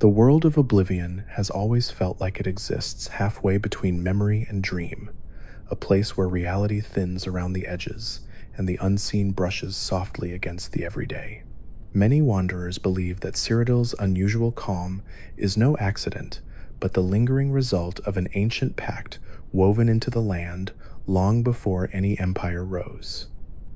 The world of Oblivion has always felt like it exists halfway between memory and dream, a place where reality thins around the edges and the unseen brushes softly against the everyday. Many wanderers believe that Cyrodiil's unusual calm is no accident, but the lingering result of an ancient pact woven into the land long before any empire rose.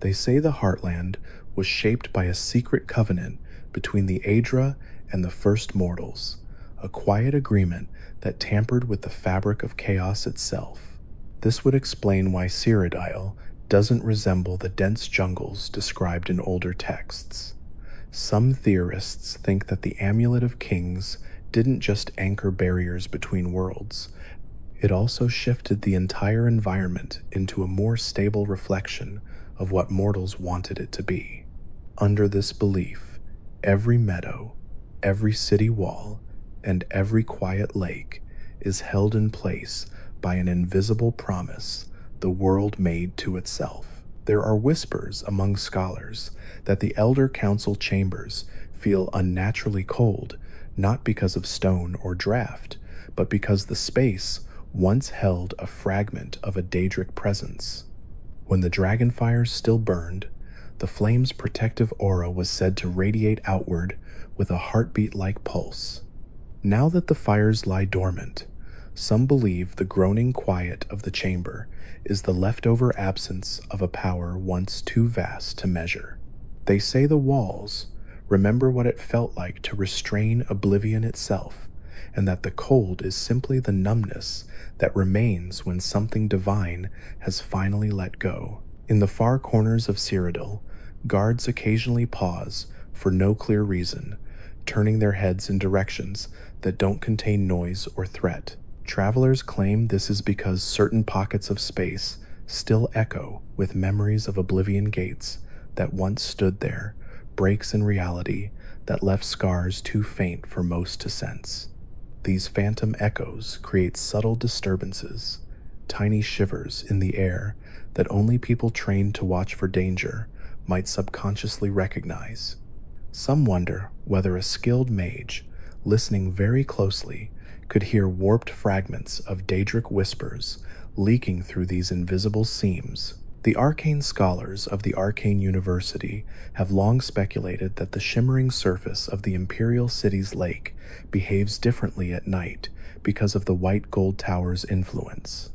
They say the Heartland was shaped by a secret covenant between the Aedra and the first mortals, a quiet agreement that tampered with the fabric of chaos itself. This would explain why Cyrodiil doesn't resemble the dense jungles described in older texts. Some theorists think that the Amulet of Kings didn't just anchor barriers between worlds, it also shifted the entire environment into a more stable reflection of what mortals wanted it to be. Under this belief, every meadow, every city wall, and every quiet lake is held in place by an invisible promise the world made to itself. There are whispers among scholars that the Elder Council chambers feel unnaturally cold, not because of stone or draft, but because the space once held a fragment of a Daedric presence. When the dragonfires still burned, the flame's protective aura was said to radiate outward with a heartbeat-like pulse. Now that the fires lie dormant, some believe the groaning quiet of the chamber is the leftover absence of a power once too vast to measure. They say the walls remember what it felt like to restrain oblivion itself, and that the cold is simply the numbness that remains when something divine has finally let go. In the far corners of Cyrodiil, guards occasionally pause for no clear reason, turning their heads in directions that don't contain noise or threat. Travelers claim this is because certain pockets of space still echo with memories of Oblivion gates that once stood there, breaks in reality that left scars too faint for most to sense. These phantom echoes create subtle disturbances, tiny shivers in the air that only people trained to watch for danger might subconsciously recognize. Some wonder whether a skilled mage, listening very closely, could hear warped fragments of Daedric whispers leaking through these invisible seams. The arcane scholars of the Arcane University have long speculated that the shimmering surface of the Imperial City's lake behaves differently at night because of the white gold tower's influence.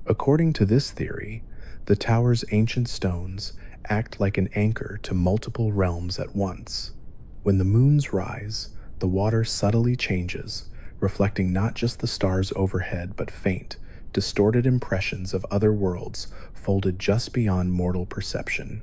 According to this theory, the tower's ancient stones act like an anchor to multiple realms at once. When the moons rise, the water subtly changes, reflecting not just the stars overhead but faint, distorted impressions of other worlds folded just beyond mortal perception.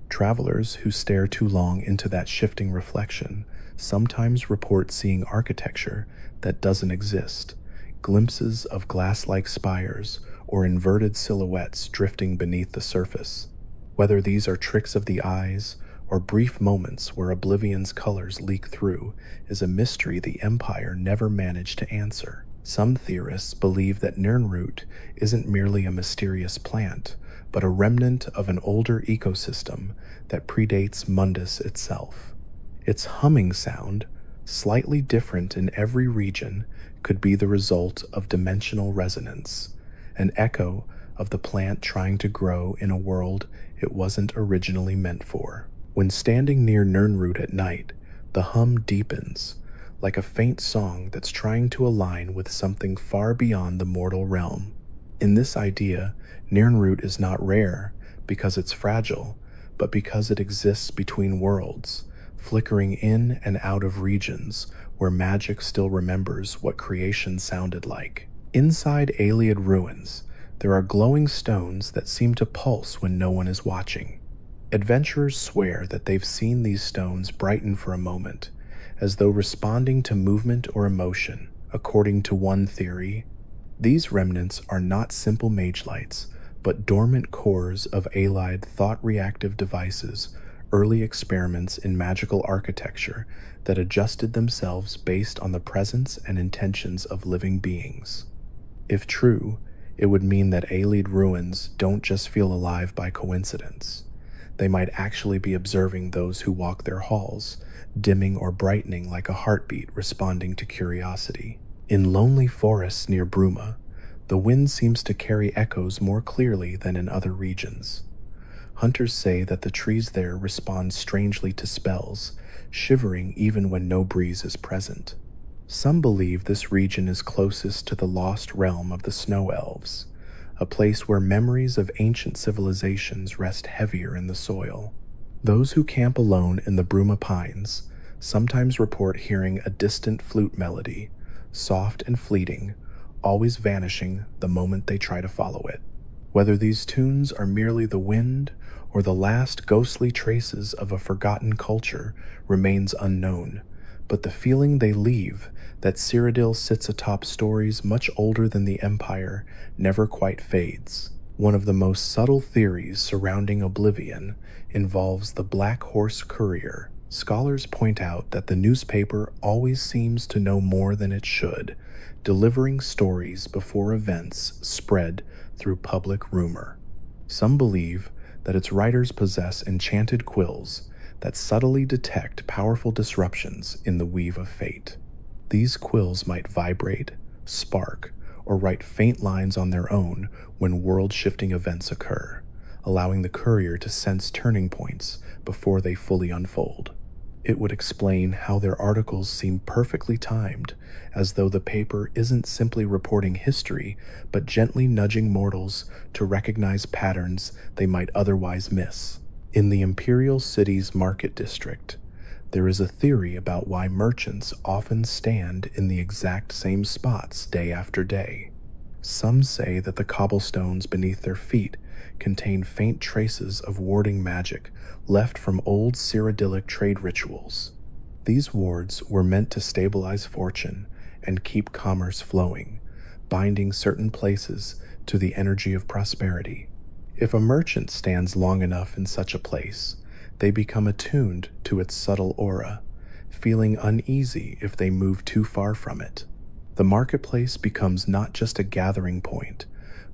Travelers who stare too long into that shifting reflection sometimes report seeing architecture that doesn't exist, glimpses of glass-like spires or inverted silhouettes drifting beneath the surface. Whether these are tricks of the eyes or brief moments where Oblivion's colors leak through is a mystery the Empire never managed to answer. Some theorists believe that Nirnroot isn't merely a mysterious plant, but a remnant of an older ecosystem that predates Mundus itself. Its humming sound, slightly different in every region, could be the result of dimensional resonance, an echo of the plant trying to grow in a world it wasn't originally meant for. When standing near Nirnroot at night, the hum deepens, like a faint song that's trying to align with something far beyond the mortal realm. In this idea, Nirnroot is not rare because it's fragile, but because it exists between worlds, flickering in and out of regions where magic still remembers what creation sounded like. Inside Ayleid ruins, there are glowing stones that seem to pulse when no one is watching. Adventurers swear that they've seen these stones brighten for a moment, as though responding to movement or emotion. According to one theory, these remnants are not simple mage lights, but dormant cores of Ayleid thought-reactive devices, early experiments in magical architecture that adjusted themselves based on the presence and intentions of living beings. If true, it would mean that Ayleid ruins don't just feel alive by coincidence. They might actually be observing those who walk their halls, dimming or brightening like a heartbeat responding to curiosity. In lonely forests near Bruma, the wind seems to carry echoes more clearly than in other regions. Hunters say that the trees there respond strangely to spells, shivering even when no breeze is present. Some believe this region is closest to the lost realm of the Snow Elves, a place where memories of ancient civilizations rest heavier in the soil. Those who camp alone in the Bruma Pines sometimes report hearing a distant flute melody, soft and fleeting, always vanishing the moment they try to follow it. Whether these tunes are merely the wind or the last ghostly traces of a forgotten culture remains unknown, but the feeling they leave, that Cyrodiil sits atop stories much older than the Empire, never quite fades. One of the most subtle theories surrounding Oblivion involves the Black Horse Courier. Scholars point out that the newspaper always seems to know more than it should, delivering stories before events spread through public rumor. Some believe that its writers possess enchanted quills that subtly detect powerful disruptions in the weave of fate. These quills might vibrate, spark, or write faint lines on their own when world-shifting events occur, allowing the courier to sense turning points before they fully unfold. It would explain how their articles seem perfectly timed, as though the paper isn't simply reporting history, but gently nudging mortals to recognize patterns they might otherwise miss. In the Imperial City's market district, there is a theory about why merchants often stand in the exact same spots day after day. Some say that the cobblestones beneath their feet contain faint traces of warding magic left from old Cyrodiilic trade rituals. These wards were meant to stabilize fortune and keep commerce flowing, binding certain places to the energy of prosperity. If a merchant stands long enough in such a place, they become attuned to its subtle aura, feeling uneasy if they move too far from it. The marketplace becomes not just a gathering point,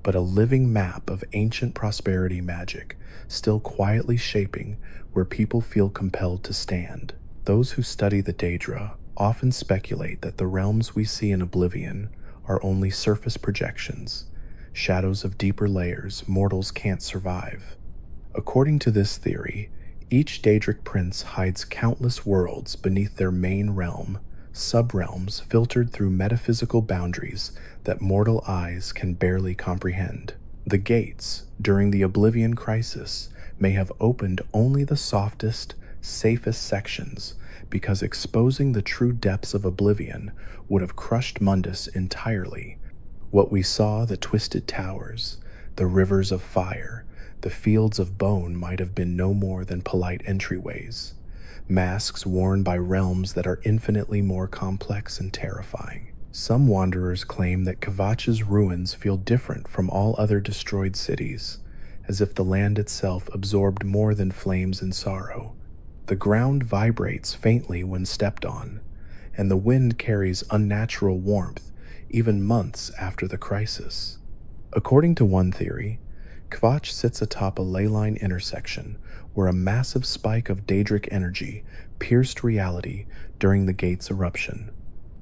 but a living map of ancient prosperity magic, still quietly shaping where people feel compelled to stand. Those who study the Daedra often speculate that the realms we see in Oblivion are only surface projections, shadows of deeper layers mortals can't survive. According to this theory, each Daedric prince hides countless worlds beneath their main realm, sub-realms filtered through metaphysical boundaries that mortal eyes can barely comprehend. The gates, during the Oblivion Crisis, may have opened only the softest, safest sections, because exposing the true depths of Oblivion would have crushed Mundus entirely. What we saw, the twisted towers, the rivers of fire, the fields of bone, might have been no more than polite entryways, masks worn by realms that are infinitely more complex and terrifying. Some wanderers claim that Kvatch's ruins feel different from all other destroyed cities, as if the land itself absorbed more than flames and sorrow. The ground vibrates faintly when stepped on, and the wind carries unnatural warmth even months after the crisis. According to one theory, Kvatch sits atop a leyline intersection where a massive spike of Daedric energy pierced reality during the gate's eruption.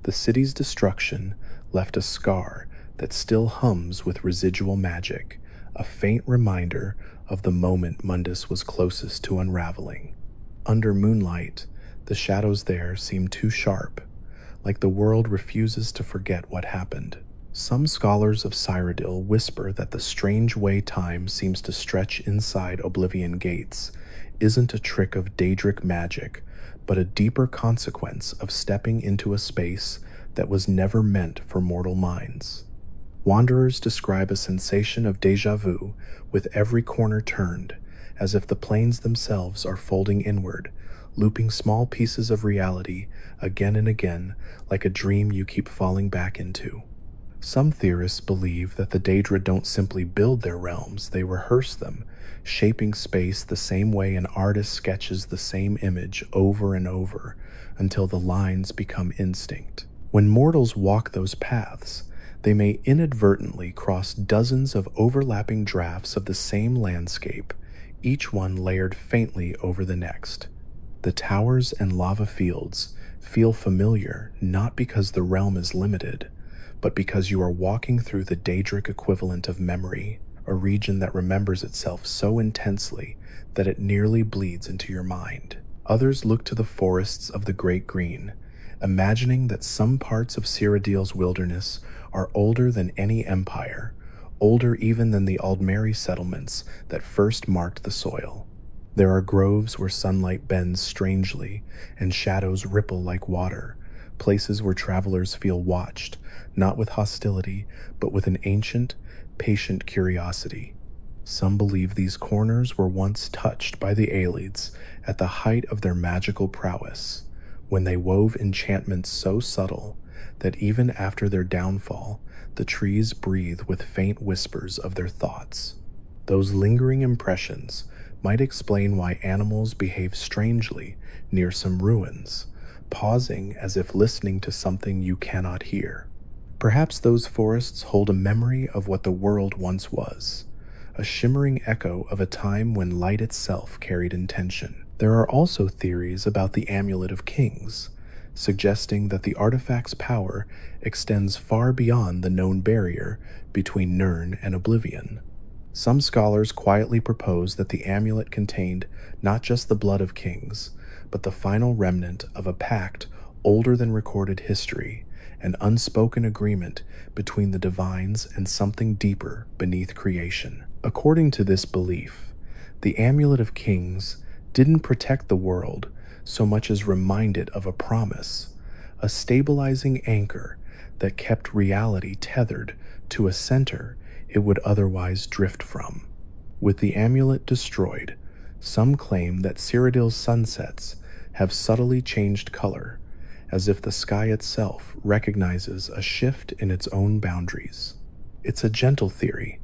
The city's destruction left a scar that still hums with residual magic, a faint reminder of the moment Mundus was closest to unraveling. Under moonlight, the shadows there seem too sharp, like the world refuses to forget what happened. Some scholars of Cyrodiil whisper that the strange way time seems to stretch inside Oblivion gates isn't a trick of Daedric magic, but a deeper consequence of stepping into a space that was never meant for mortal minds. Wanderers describe a sensation of déjà vu with every corner turned, as if the planes themselves are folding inward, looping small pieces of reality again and again like a dream you keep falling back into. Some theorists believe that the Daedra don't simply build their realms, they rehearse them, shaping space the same way an artist sketches the same image over and over until the lines become instinct. When mortals walk those paths, they may inadvertently cross dozens of overlapping drafts of the same landscape, each one layered faintly over the next. The towers and lava fields feel familiar not because the realm is limited, but because you are walking through the Daedric equivalent of memory, a region that remembers itself so intensely that it nearly bleeds into your mind. Others look to the forests of the Great Green, imagining that some parts of Cyrodiil's wilderness are older than any empire, older even than the Aldmeri settlements that first marked the soil. There are groves where sunlight bends strangely and shadows ripple like water, places where travelers feel watched, not with hostility, but with an ancient, patient curiosity. Some believe these corners were once touched by the Aelids at the height of their magical prowess, when they wove enchantments so subtle that even after their downfall, the trees breathe with faint whispers of their thoughts. Those lingering impressions might explain why animals behave strangely near some ruins, pausing as if listening to something you cannot hear. Perhaps those forests hold a memory of what the world once was, a shimmering echo of a time when light itself carried intention. There are also theories about the Amulet of Kings, suggesting that the artifact's power extends far beyond the known barrier between Nirn and Oblivion. Some scholars quietly propose that the amulet contained not just the blood of kings, but the final remnant of a pact older than recorded history, an unspoken agreement between the divines and something deeper beneath creation. According to this belief, the Amulet of Kings didn't protect the world so much as remind it of a promise, a stabilizing anchor that kept reality tethered to a center it would otherwise drift from. With the amulet destroyed, some claim that Cyrodiil's sunsets have subtly changed color, as if the sky itself recognizes a shift in its own boundaries. It's a gentle theory,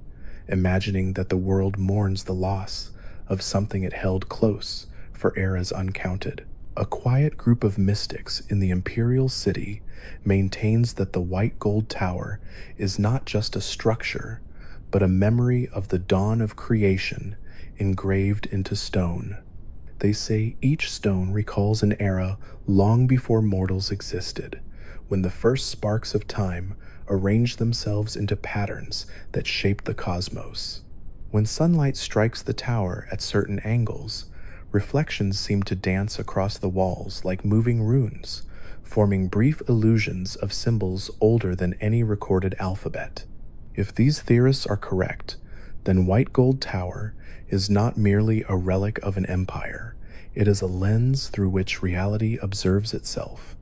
imagining that the world mourns the loss of something it held close for eras uncounted. A quiet group of mystics in the imperial city maintains that the white gold tower is not just a structure, but a memory of the dawn of creation engraved into stone. They say each stone recalls an era long before mortals existed, when the first sparks of time arranged themselves into patterns that shaped the cosmos. When sunlight strikes the tower at certain angles, reflections seem to dance across the walls like moving runes, forming brief illusions of symbols older than any recorded alphabet. If these theorists are correct, then White Gold Tower is not merely a relic of an empire. It is a lens through which reality observes itself,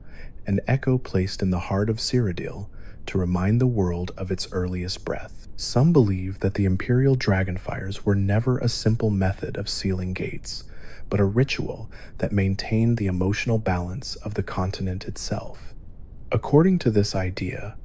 an echo placed in the heart of Cyrodiil to remind the world of its earliest breath. Some believe that the imperial dragonfires were never a simple method of sealing gates, but a ritual that maintained the emotional balance of the continent itself. According to this idea,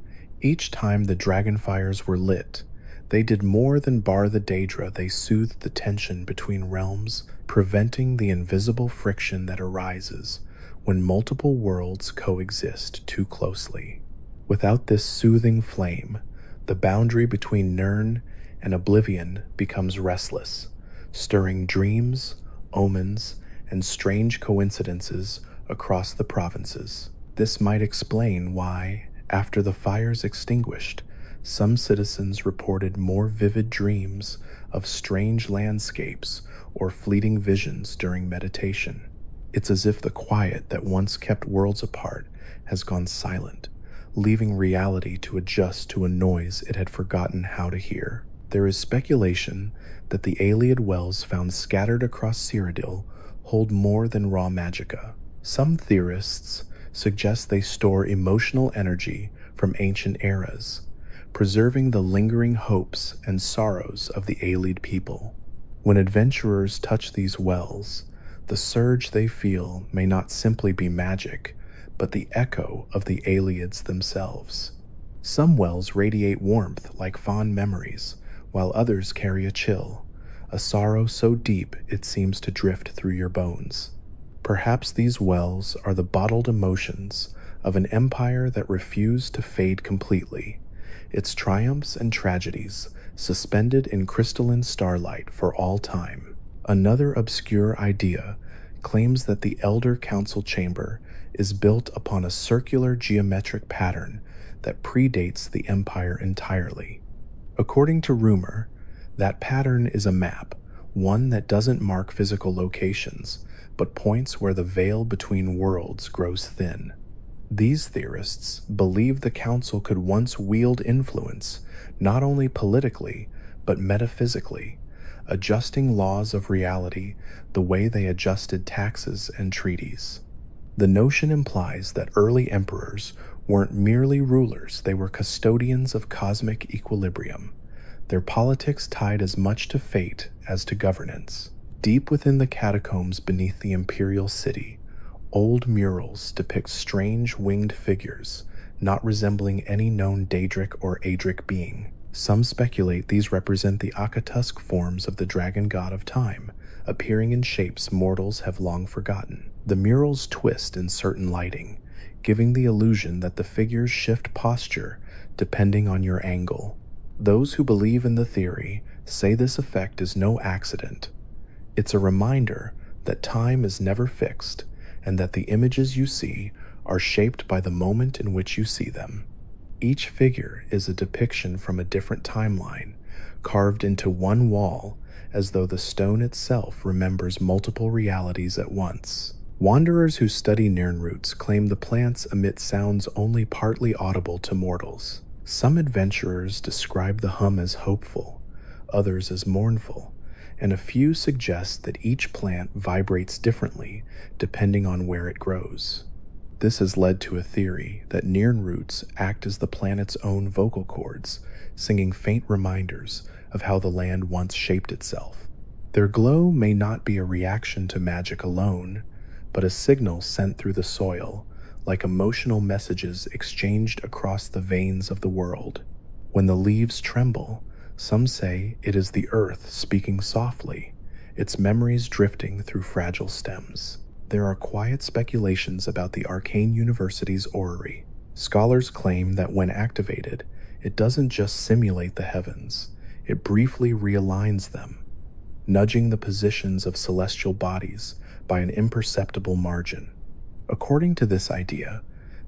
each time the dragonfires were lit, they did more than bar the Daedra. They soothed the tension between realms, preventing the invisible friction that arises when multiple worlds coexist too closely. Without this soothing flame, the boundary between Nirn and Oblivion becomes restless, stirring dreams, omens, and strange coincidences across the provinces. This might explain why, after the fires extinguished, some citizens reported more vivid dreams of strange landscapes or fleeting visions during meditation. It's as if the quiet that once kept worlds apart has gone silent, leaving reality to adjust to a noise it had forgotten how to hear. There is speculation that the Aeliad wells found scattered across Cyrodiil hold more than raw magicka. Some theorists suggest they store emotional energy from ancient eras, preserving the lingering hopes and sorrows of the Aelid people. When adventurers touch these wells, the surge they feel may not simply be magic, but the echo of the Aelids themselves. Some wells radiate warmth like fond memories, while others carry a chill, a sorrow so deep it seems to drift through your bones. Perhaps these wells are the bottled emotions of an empire that refused to fade completely, its triumphs and tragedies suspended in crystalline starlight for all time. Another obscure idea claims that the Elder Council chamber is built upon a circular geometric pattern that predates the Empire entirely. According to rumor, that pattern is a map, one that doesn't mark physical locations, but points where the veil between worlds grows thin. These theorists believe the council could once wield influence, not only politically, but metaphysically, adjusting laws of reality the way they adjusted taxes and treaties. The notion implies that early emperors weren't merely rulers, they were custodians of cosmic equilibrium, their politics tied as much to fate as to governance. Deep within the catacombs beneath the imperial city, old murals depict strange winged figures, not resembling any known Daedric or Adric being. Some speculate these represent the Akatusk forms of the dragon god of time, appearing in shapes mortals have long forgotten. The murals twist in certain lighting, giving the illusion that the figures shift posture depending on your angle. Those who believe in the theory say this effect is no accident. It's a reminder that time is never fixed, and that the images you see are shaped by the moment in which you see them. Each figure is a depiction from a different timeline, carved into one wall, as though the stone itself remembers multiple realities at once. Wanderers who study Nirnroots claim the plants emit sounds only partly audible to mortals. Some adventurers describe the hum as hopeful, others as mournful, and a few suggest that each plant vibrates differently depending on where it grows. This has led to a theory that Nirnroots act as the planet's own vocal cords, singing faint reminders of how the land once shaped itself. Their glow may not be a reaction to magic alone, but a signal sent through the soil, like emotional messages exchanged across the veins of the world. When the leaves tremble, some say it is the earth speaking softly, its memories drifting through fragile stems. There are quiet speculations about the Arcane University's orrery. Scholars claim that when activated, it doesn't just simulate the heavens, it briefly realigns them, nudging the positions of celestial bodies by an imperceptible margin. According to this idea,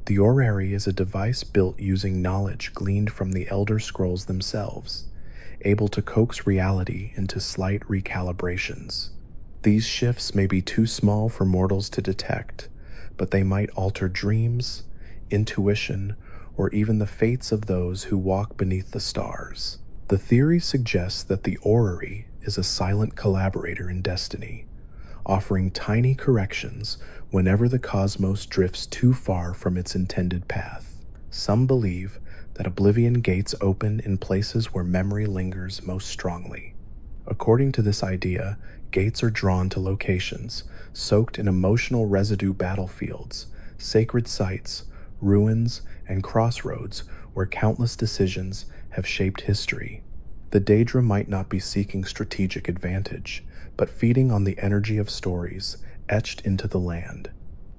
the orrery is a device built using knowledge gleaned from the Elder Scrolls themselves, able to coax reality into slight recalibrations. These shifts may be too small for mortals to detect, but they might alter dreams, intuition, or even the fates of those who walk beneath the stars. The theory suggests that the orrery is a silent collaborator in destiny, offering tiny corrections whenever the cosmos drifts too far from its intended path. Some believe that Oblivion gates open in places where memory lingers most strongly. According to this idea, gates are drawn to locations soaked in emotional residue battlefields, sacred sites, ruins, and crossroads where countless decisions have shaped history. The Daedra might not be seeking strategic advantage, but feeding on the energy of stories etched into the land.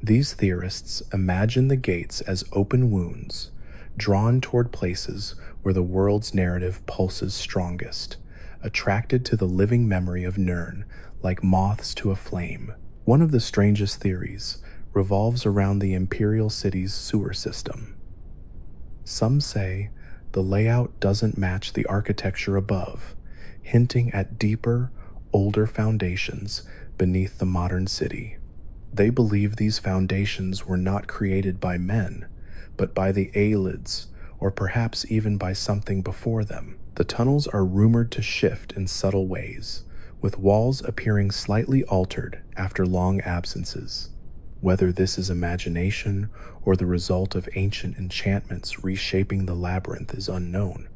These theorists imagine the gates as open wounds, drawn toward places where the world's narrative pulses strongest, attracted to the living memory of Nirn like moths to a flame. One of the strangest theories revolves around the Imperial City's sewer system. Some say the layout doesn't match the architecture above, hinting at deeper, older foundations beneath the modern city. They believe these foundations were not created by men, but by the Aelids, or perhaps even by something before them. The tunnels are rumored to shift in subtle ways, with walls appearing slightly altered after long absences. Whether this is imagination or the result of ancient enchantments reshaping the labyrinth is unknown,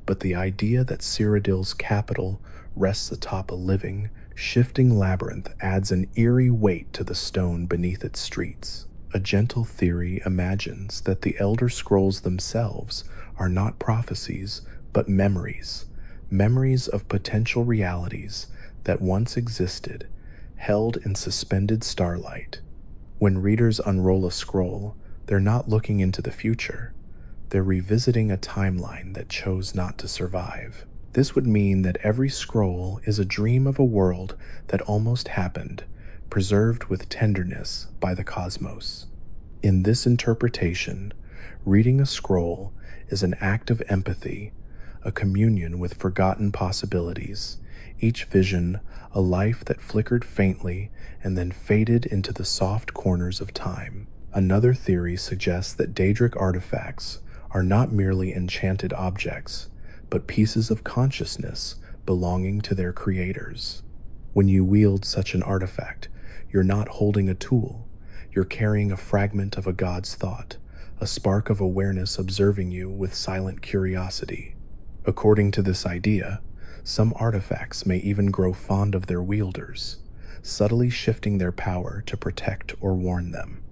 but the idea that Cyrodiil's capital rests atop a living, shifting labyrinth adds an eerie weight to the stone beneath its streets. A gentle theory imagines that the Elder Scrolls themselves are not prophecies, but memories of potential realities that once existed, held in suspended starlight. When readers unroll a scroll, they're not looking into the future. They're revisiting a timeline that chose not to survive. This would mean that every scroll is a dream of a world that almost happened, preserved with tenderness by the cosmos. In this interpretation, reading a scroll is an act of empathy, a communion with forgotten possibilities, each vision a life that flickered faintly and then faded into the soft corners of time. Another theory suggests that Daedric artifacts are not merely enchanted objects, but pieces of consciousness belonging to their creators. When you wield such an artifact, you're not holding a tool, you're carrying a fragment of a god's thought, a spark of awareness observing you with silent curiosity. According to this idea, some artifacts may even grow fond of their wielders, subtly shifting their power to protect or warn them.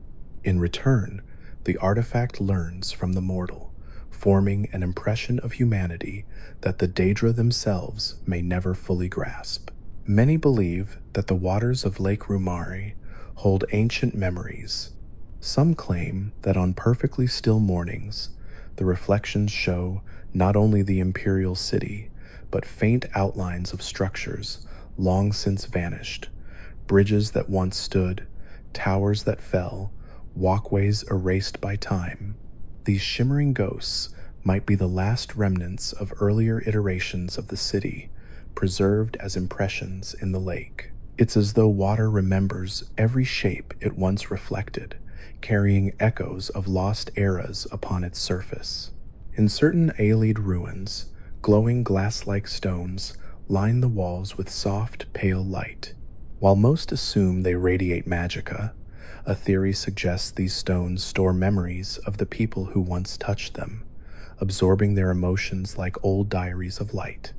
In return, the artifact learns from the mortal, forming an impression of humanity that the Daedra themselves may never fully grasp. Many believe that the waters of Lake Rumari hold ancient memories. Some claim that on perfectly still mornings, the reflections show not only the imperial city, but faint outlines of structures long since vanished, bridges that once stood, towers that fell, walkways erased by time. These shimmering ghosts might be the last remnants of earlier iterations of the city, preserved as impressions in the lake. It's as though water remembers every shape it once reflected, carrying echoes of lost eras upon its surface. In certain Aelid ruins, glowing glass-like stones line the walls with soft, pale light. While most assume they radiate magicka, a theory suggests these stones store memories of the people who once touched them, absorbing their emotions like old diaries of light.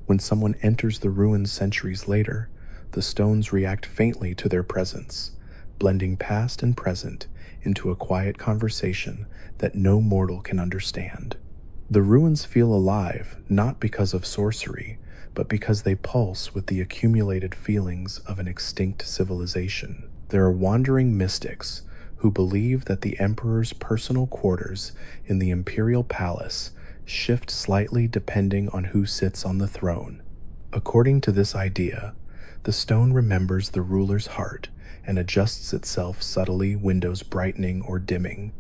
When someone enters the ruins centuries later, the stones react faintly to their presence, blending past and present into a quiet conversation that no mortal can understand. The ruins feel alive not because of sorcery, but because they pulse with the accumulated feelings of an extinct civilization. There are wandering mystics who believe that the emperor's personal quarters in the imperial palace shift slightly depending on who sits on the throne. According to this idea, the stone remembers the ruler's heart and adjusts itself subtly, windows brightening or dimming,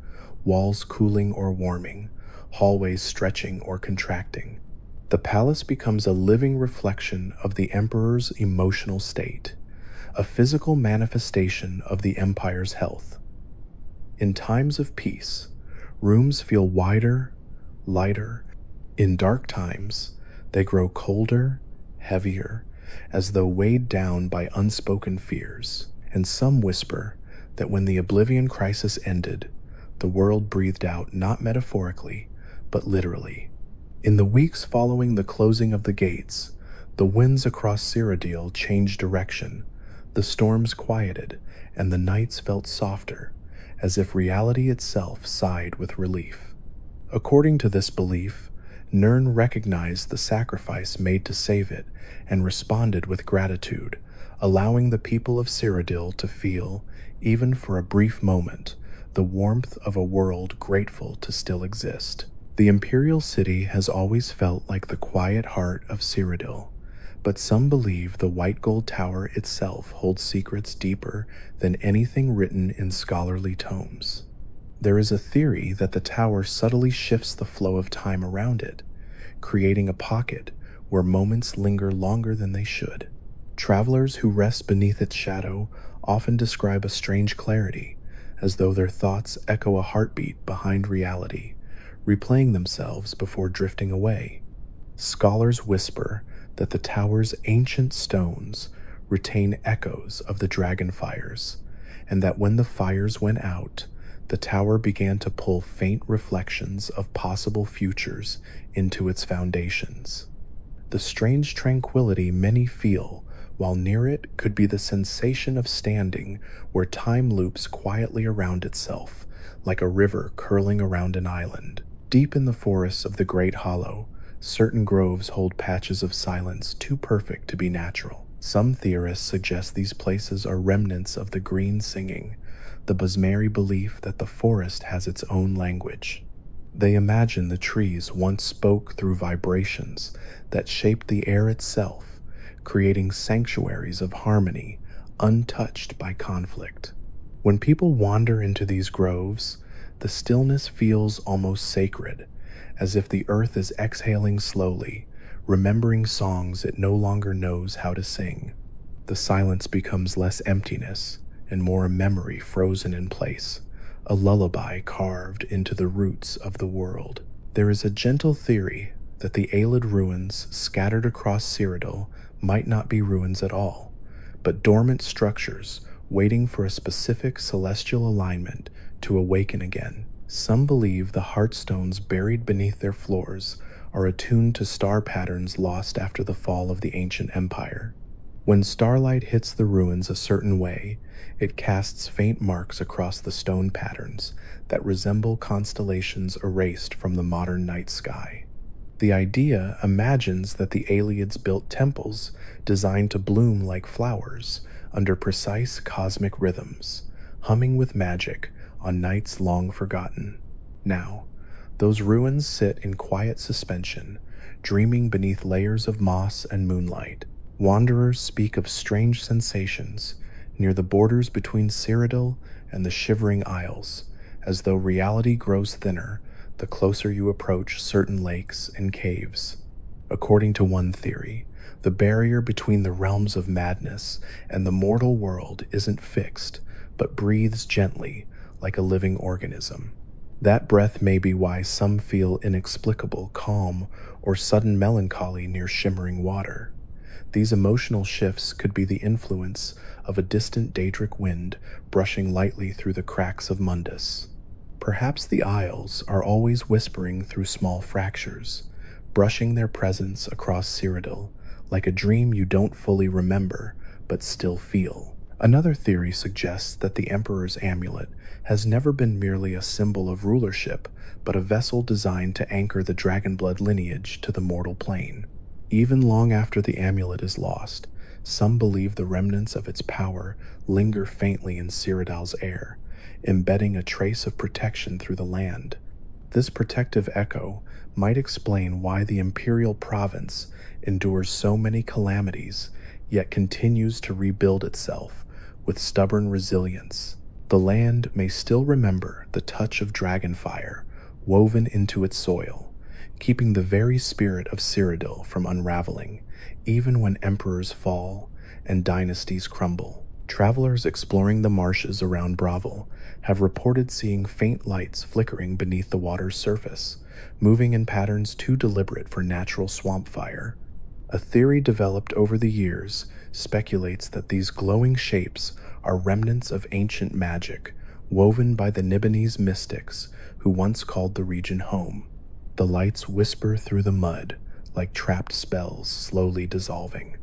walls cooling or warming, hallways stretching or contracting. The palace becomes a living reflection of the emperor's emotional state, a physical manifestation of the empire's health. In times of peace, rooms feel wider, lighter. In dark times, they grow colder, heavier, as though weighed down by unspoken fears. And some whisper that when the Oblivion crisis ended, the world breathed out not metaphorically, but literally. In the weeks following the closing of the gates, the winds across Cyrodiil changed direction, the storms quieted, and the nights felt softer, as if reality itself sighed with relief. According to this belief, Nirn recognized the sacrifice made to save it and responded with gratitude, allowing the people of Cyrodiil to feel, even for a brief moment, the warmth of a world grateful to still exist. The imperial city has always felt like the quiet heart of Cyrodiil, but some believe the white gold tower itself holds secrets deeper than anything written in scholarly tomes. There is a theory that the tower subtly shifts the flow of time around it, creating a pocket where moments linger longer than they should. Travelers who rest beneath its shadow often describe a strange clarity, as though their thoughts echo a heartbeat behind reality, replaying themselves before drifting away. Scholars whisper that the tower's ancient stones retain echoes of the dragon fires, and that when the fires went out, the tower began to pull faint reflections of possible futures into its foundations. The strange tranquility many feel while near it could be the sensation of standing where time loops quietly around itself, like a river curling around an island. Deep in the forests of the Great Hollow, certain groves hold patches of silence too perfect to be natural. Some theorists suggest these places are remnants of the green singing, the Basmari belief that the forest has its own language. They imagine the trees once spoke through vibrations that shaped the air itself, creating sanctuaries of harmony untouched by conflict. When people wander into these groves, the stillness feels almost sacred, as if the earth is exhaling slowly, remembering songs it no longer knows how to sing. The silence becomes less emptiness and more a memory frozen in place, a lullaby carved into the roots of the world. There is a gentle theory that the Aelid ruins scattered across Cyrodiil might not be ruins at all, but dormant structures waiting for a specific celestial alignment to awaken again. Some believe the heartstones buried beneath their floors are attuned to star patterns lost after the fall of the ancient empire. When starlight hits the ruins a certain way, it casts faint marks across the stone patterns that resemble constellations erased from the modern night sky. The idea imagines that the Aelids built temples designed to bloom like flowers under precise cosmic rhythms, humming with magic on nights long forgotten. Now, those ruins sit in quiet suspension, dreaming beneath layers of moss and moonlight. Wanderers speak of strange sensations near the borders between Cyrodiil and the Shivering Isles, as though reality grows thinner the closer you approach certain lakes and caves. According to one theory, the barrier between the realms of madness and the mortal world isn't fixed, but breathes gently like a living organism. That breath may be why some feel inexplicable calm or sudden melancholy near shimmering water. These emotional shifts could be the influence of a distant Daedric wind brushing lightly through the cracks of Mundus. Perhaps the Isles are always whispering through small fractures, brushing their presence across Cyrodiil like a dream you don't fully remember but still feel. Another theory suggests that the Emperor's amulet has never been merely a symbol of rulership, but a vessel designed to anchor the Dragonblood lineage to the mortal plane. Even long after the amulet is lost, some believe the remnants of its power linger faintly in Cyrodiil's air, embedding a trace of protection through the land. This protective echo might explain why the imperial province endures so many calamities, yet continues to rebuild itself with stubborn resilience. The land may still remember the touch of dragonfire woven into its soil, keeping the very spirit of Cyrodiil from unraveling, even when emperors fall and dynasties crumble. Travelers exploring the marshes around Bravel have reported seeing faint lights flickering beneath the water's surface, moving in patterns too deliberate for natural swamp fire. A theory developed over the years speculates that these glowing shapes are remnants of ancient magic woven by the Nibonese mystics who once called the region home. The lights whisper through the mud like trapped spells slowly dissolving,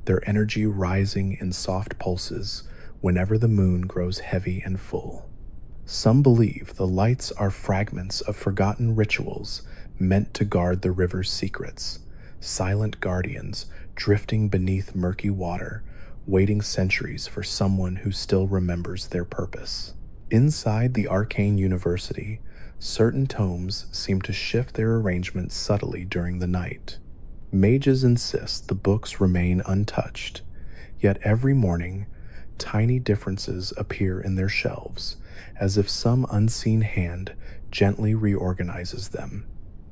their energy rising in soft pulses whenever the moon grows heavy and full. Some believe the lights are fragments of forgotten rituals meant to guard the river's secrets, silent guardians drifting beneath murky water, waiting centuries for someone who still remembers their purpose. Inside the arcane university, certain tomes seem to shift their arrangement subtly during the night. Mages insist the books remain untouched, yet every morning, tiny differences appear in their shelves, as if some unseen hand gently reorganizes them.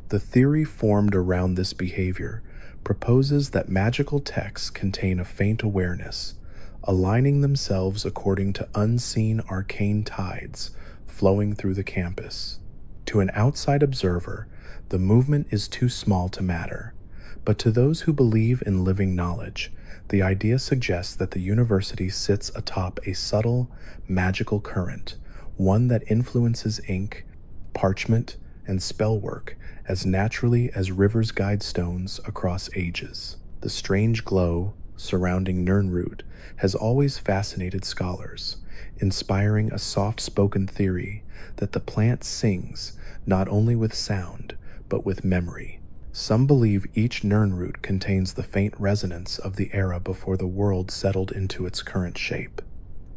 The theory formed around this behavior proposes that magical texts contain a faint awareness, aligning themselves according to unseen arcane tides flowing through the campus. To an outside observer, the movement is too small to matter, but to those who believe in living knowledge, the idea suggests that the university sits atop a subtle, magical current, one that influences ink, parchment, and spellwork as naturally as rivers guide stones across ages. The strange glow surrounding Nirnroot has always fascinated scholars, inspiring a soft-spoken theory that the plant sings not only with sound, but with memory. Some believe each Nirnroot contains the faint resonance of the era before the world settled into its current shape.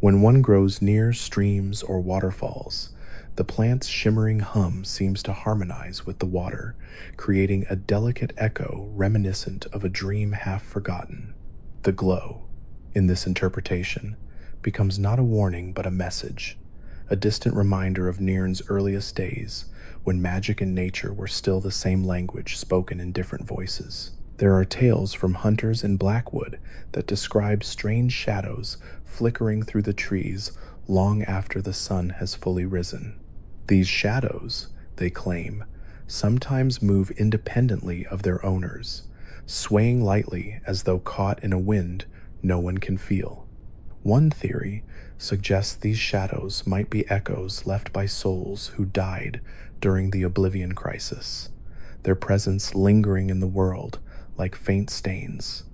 When one grows near streams or waterfalls, the plant's shimmering hum seems to harmonize with the water, creating a delicate echo reminiscent of a dream half forgotten. The glow, in this interpretation, becomes not a warning but a message, a distant reminder of Nirn's earliest days, when magic and nature were still the same language spoken in different voices. There are tales from hunters in Blackwood that describe strange shadows flickering through the trees long after the sun has fully risen. These shadows, they claim, sometimes move independently of their owners, swaying lightly as though caught in a wind no one can feel. One theory suggests these shadows might be echoes left by souls who died during the Oblivion Crisis, their presence lingering in the world like faint stains.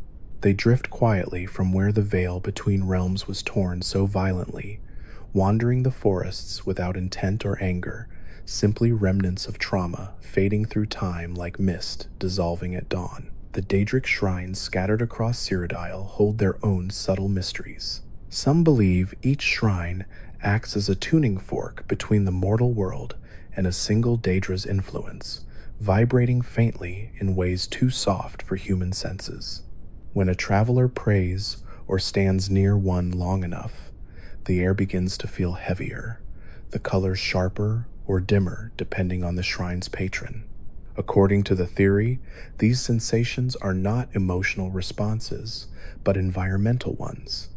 They drift quietly from where the veil between realms was torn so violently, wandering the forests without intent or anger, simply remnants of trauma fading through time like mist dissolving at dawn. The Daedric shrines scattered across Cyrodiil hold their own subtle mysteries. Some believe each shrine acts as a tuning fork between the mortal world and a single Daedra's influence, vibrating faintly in ways too soft for human senses. When a traveler prays or stands near one long enough, the air begins to feel heavier, the colors sharper or dimmer depending on the shrine's patron. According to the theory, these sensations are not emotional responses, but environmental ones,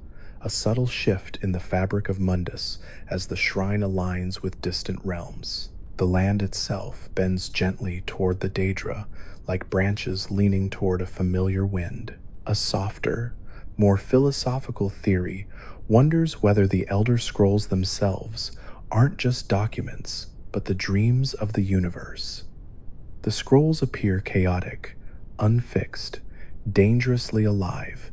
a subtle shift in the fabric of Mundus as the shrine aligns with distant realms. The land itself bends gently toward the Daedra, like branches leaning toward a familiar wind. A softer, more philosophical theory wonders whether the Elder Scrolls themselves aren't just documents, but the dreams of the universe. The scrolls appear chaotic, unfixed, dangerously alive.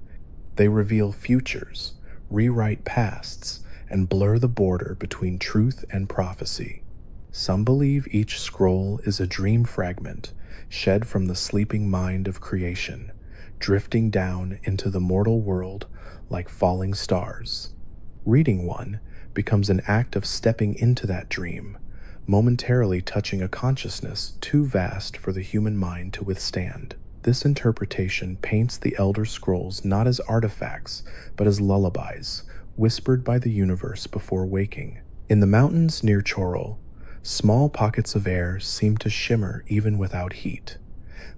They reveal futures, rewrite pasts, and blur the border between truth and prophecy. Some believe each scroll is a dream fragment shed from the sleeping mind of creation, drifting down into the mortal world like falling stars. Reading one becomes an act of stepping into that dream, momentarily touching a consciousness too vast for the human mind to withstand. This interpretation paints the Elder Scrolls not as artifacts, but as lullabies, whispered by the universe before waking. In the mountains near Chorrol, small pockets of air seem to shimmer even without heat.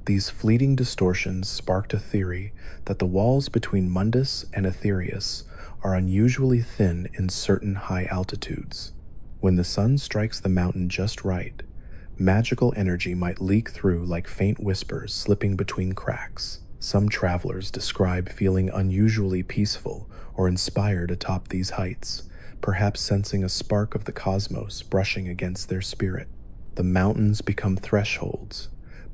These fleeting distortions sparked a theory that the walls between Mundus and Aetherius are unusually thin in certain high altitudes. When the sun strikes the mountain just right, magical energy might leak through like faint whispers slipping between cracks. Some travelers describe feeling unusually peaceful or inspired atop these heights, perhaps sensing a spark of the cosmos brushing against their spirit. The mountains become thresholds,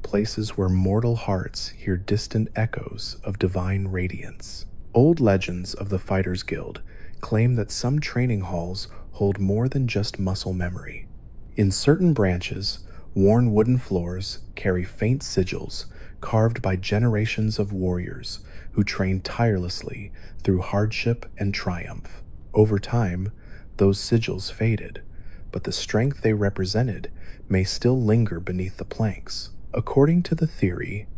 places where mortal hearts hear distant echoes of divine radiance. Old legends of the Fighters Guild claim that some training halls hold more than just muscle memory. In certain branches, worn wooden floors carry faint sigils carved by generations of warriors who trained tirelessly through hardship and triumph. Over time, those sigils faded, but the strength they represented may still linger beneath the planks. According to the theory,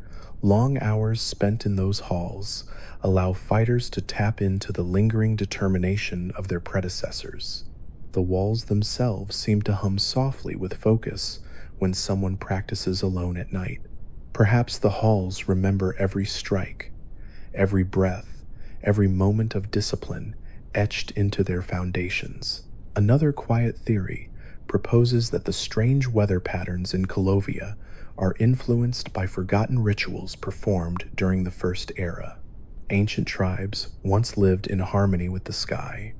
long hours spent in those halls allow fighters to tap into the lingering determination of their predecessors. The walls themselves seem to hum softly with focus when someone practices alone at night. Perhaps the halls remember every strike, every breath, every moment of discipline etched into their foundations. Another quiet theory proposes that the strange weather patterns in Colovia are influenced by forgotten rituals performed during the First Era. Ancient tribes once lived in harmony with the sky,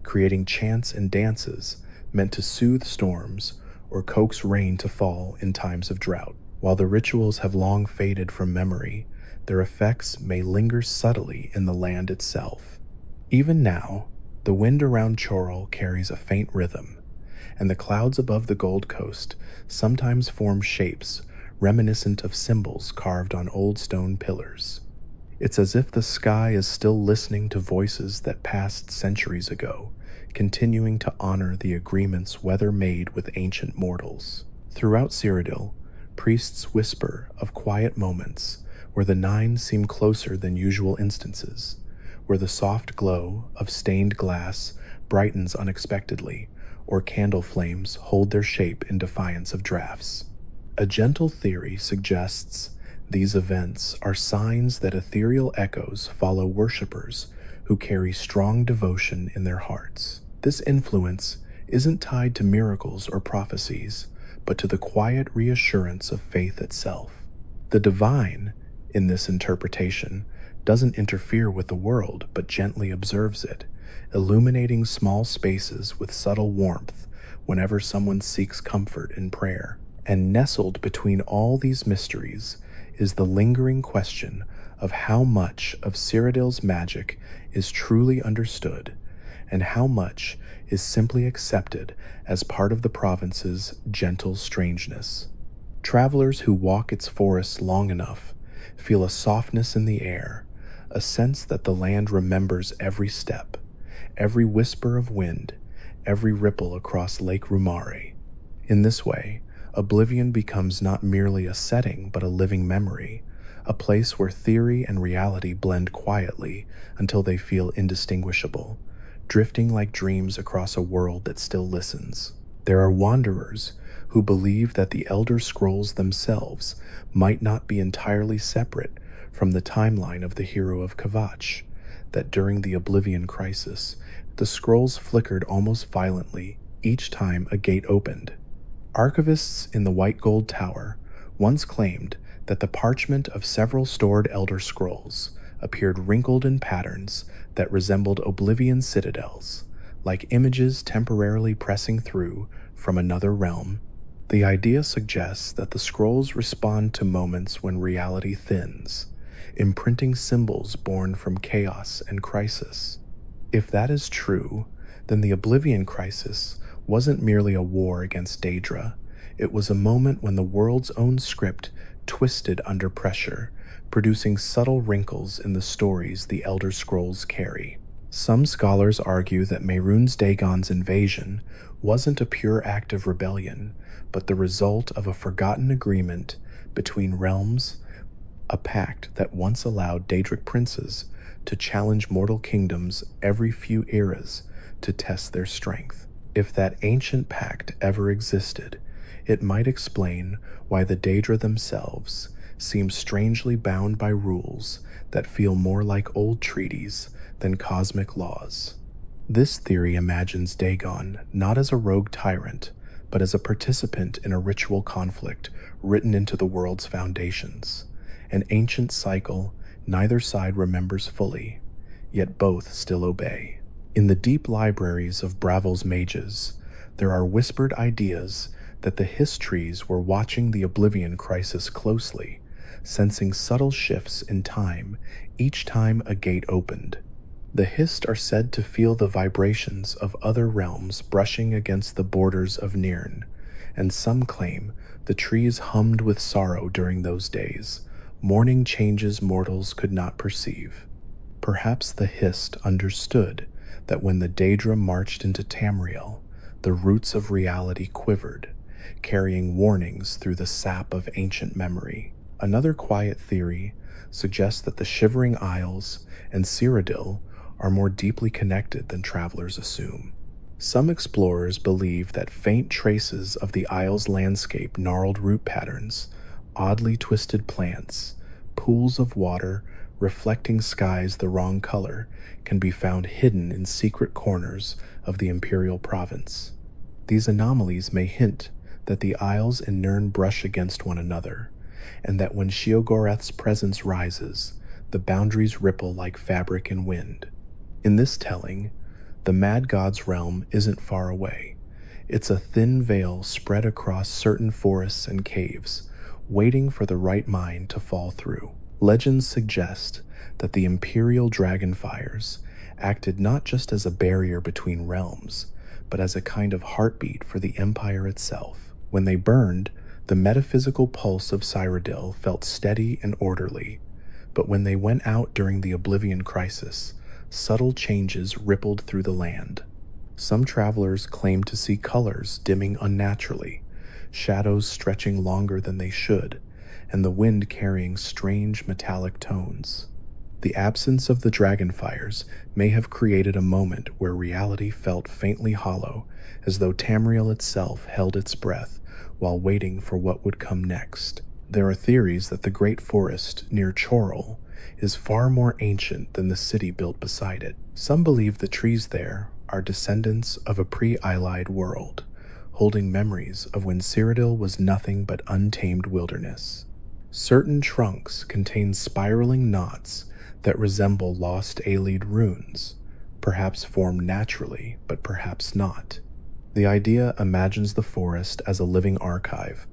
creating chants and dances meant to soothe storms or coax rain to fall in times of drought. While the rituals have long faded from memory, their effects may linger subtly in the land itself. Even now, the wind around Chorrol carries a faint rhythm, and the clouds above the Gold Coast sometimes form shapes reminiscent of symbols carved on old stone pillars. It's as if the sky is still listening to voices that passed centuries ago, continuing to honor the agreements weather made with ancient mortals. Throughout Cyrodiil, priests whisper of quiet moments where the Nine seem closer than usual instances, where the soft glow of stained glass brightens unexpectedly, or candle flames hold their shape in defiance of drafts. A gentle theory suggests these events are signs that ethereal echoes follow worshippers who carry strong devotion in their hearts. This influence isn't tied to miracles or prophecies, but to the quiet reassurance of faith itself. The divine, in this interpretation, doesn't interfere with the world but gently observes it, illuminating small spaces with subtle warmth whenever someone seeks comfort in prayer. And nestled between all these mysteries is the lingering question of how much of Cyrodiil's magic is truly understood and how much is simply accepted as part of the province's gentle strangeness. Travelers who walk its forests long enough feel a softness in the air, a sense that the land remembers every step, every whisper of wind, every ripple across Lake Rumare. In this way, Oblivion becomes not merely a setting but a living memory, a place where theory and reality blend quietly until they feel indistinguishable, drifting like dreams across a world that still listens. There are wanderers who believe that the Elder Scrolls themselves might not be entirely separate from the timeline of the hero of Kvatch, that during the Oblivion Crisis, the scrolls flickered almost violently each time a gate opened. Archivists in the White Gold Tower once claimed that the parchment of several stored Elder Scrolls appeared wrinkled in patterns that resembled Oblivion citadels, like images temporarily pressing through from another realm. The idea suggests that the scrolls respond to moments when reality thins, imprinting symbols born from chaos and crisis. If that is true, then the Oblivion Crisis wasn't merely a war against Daedra. It was a moment when the world's own script twisted under pressure, producing subtle wrinkles in the stories the Elder Scrolls carry. Some scholars argue that Mehrunes Dagon's invasion wasn't a pure act of rebellion, but the result of a forgotten agreement between realms, a pact that once allowed Daedric princes to challenge mortal kingdoms every few eras to test their strength. If that ancient pact ever existed, it might explain why the Daedra themselves seem strangely bound by rules that feel more like old treaties than cosmic laws. This theory imagines Dagon not as a rogue tyrant, but as a participant in a ritual conflict written into the world's foundations, an ancient cycle neither side remembers fully, yet both still obey. In the deep libraries of Bravel's mages, there are whispered ideas that the Histries were watching the Oblivion Crisis closely, sensing subtle shifts in time each time a gate opened. The Hist are said to feel the vibrations of other realms brushing against the borders of Nirn, and some claim the trees hummed with sorrow during those days, mourning changes mortals could not perceive. Perhaps the Hist understood that when the Daedra marched into Tamriel, the roots of reality quivered, carrying warnings through the sap of ancient memory. Another quiet theory suggests that the Shivering Isles and Cyrodiil are more deeply connected than travelers assume. Some explorers believe that faint traces of the Isle's landscape, gnarled root patterns, oddly twisted plants, pools of water reflecting skies the wrong color, can be found hidden in secret corners of the Imperial Province. These anomalies may hint that the Isles and Nirn brush against one another, and that when Sheogorath's presence rises, the boundaries ripple like fabric in wind. In this telling, the Mad God's realm isn't far away. It's a thin veil spread across certain forests and caves, waiting for the right mind to fall through. Legends suggest that the Imperial Dragonfires acted not just as a barrier between realms, but as a kind of heartbeat for the Empire itself. When they burned, the metaphysical pulse of Cyrodiil felt steady and orderly, but when they went out during the Oblivion Crisis, subtle changes rippled through the land. Some travelers claim to see colors dimming unnaturally, shadows stretching longer than they should, and the wind carrying strange metallic tones. The absence of the dragonfires may have created a moment where reality felt faintly hollow, as though Tamriel itself held its breath while waiting for what would come next. There are theories that the Great Forest near Chorrol is far more ancient than the city built beside it. Some believe the trees there are descendants of a pre-Illide world, holding memories of when Cyrodiil was nothing but untamed wilderness. Certain trunks contain spiraling knots that resemble lost Aelid runes, perhaps formed naturally, but perhaps not. The idea imagines the forest as a living archive,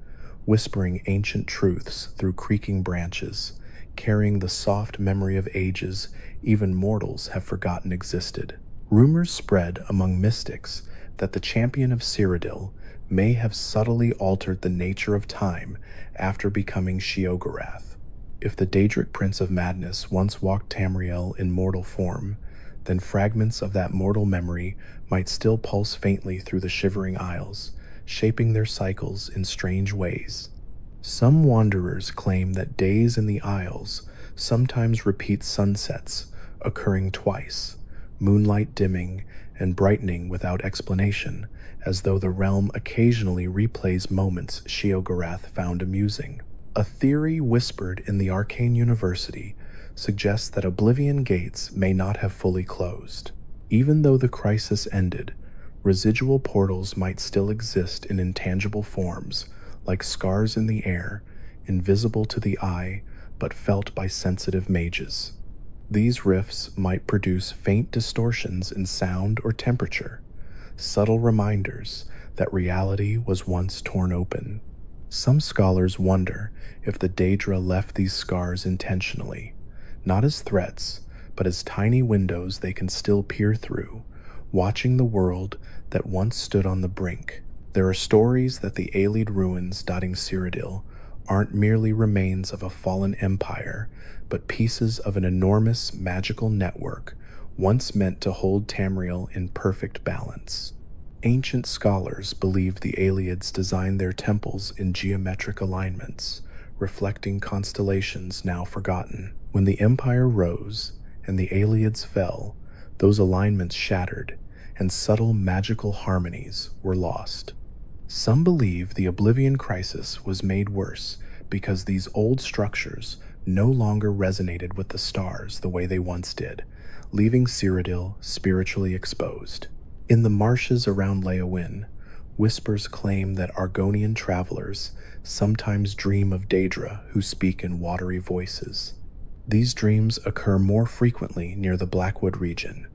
whispering ancient truths through creaking branches, carrying the soft memory of ages even mortals have forgotten existed. Rumors spread among mystics that the champion of Cyrodiil may have subtly altered the nature of time after becoming Sheogorath. If the Daedric Prince of Madness once walked Tamriel in mortal form, then fragments of that mortal memory might still pulse faintly through the shivering isles, shaping their cycles in strange ways. Some wanderers claim that days in the Isles sometimes repeat sunsets, occurring twice, moonlight dimming and brightening without explanation, as though the realm occasionally replays moments Sheogorath found amusing. A theory whispered in the Arcane University suggests that Oblivion gates may not have fully closed. Even though the crisis ended, residual portals might still exist in intangible forms, like scars in the air, invisible to the eye, but felt by sensitive mages. These rifts might produce faint distortions in sound or temperature, subtle reminders that reality was once torn open. Some scholars wonder if the Daedra left these scars intentionally, not as threats, but as tiny windows they can still peer through, watching the world that once stood on the brink. There are stories that the Aelid ruins dotting Cyrodiil aren't merely remains of a fallen empire, but pieces of an enormous magical network once meant to hold Tamriel in perfect balance. Ancient scholars believed the Aelids designed their temples in geometric alignments, reflecting constellations now forgotten. When the empire rose and the Aelids fell, those alignments shattered, and subtle magical harmonies were lost. Some believe the Oblivion crisis was made worse because these old structures no longer resonated with the stars the way they once did, leaving Cyrodiil spiritually exposed. In the marshes around Leowyn, whispers claim that Argonian travelers sometimes dream of Daedra who speak in watery voices. These dreams occur more frequently near the Blackwood region,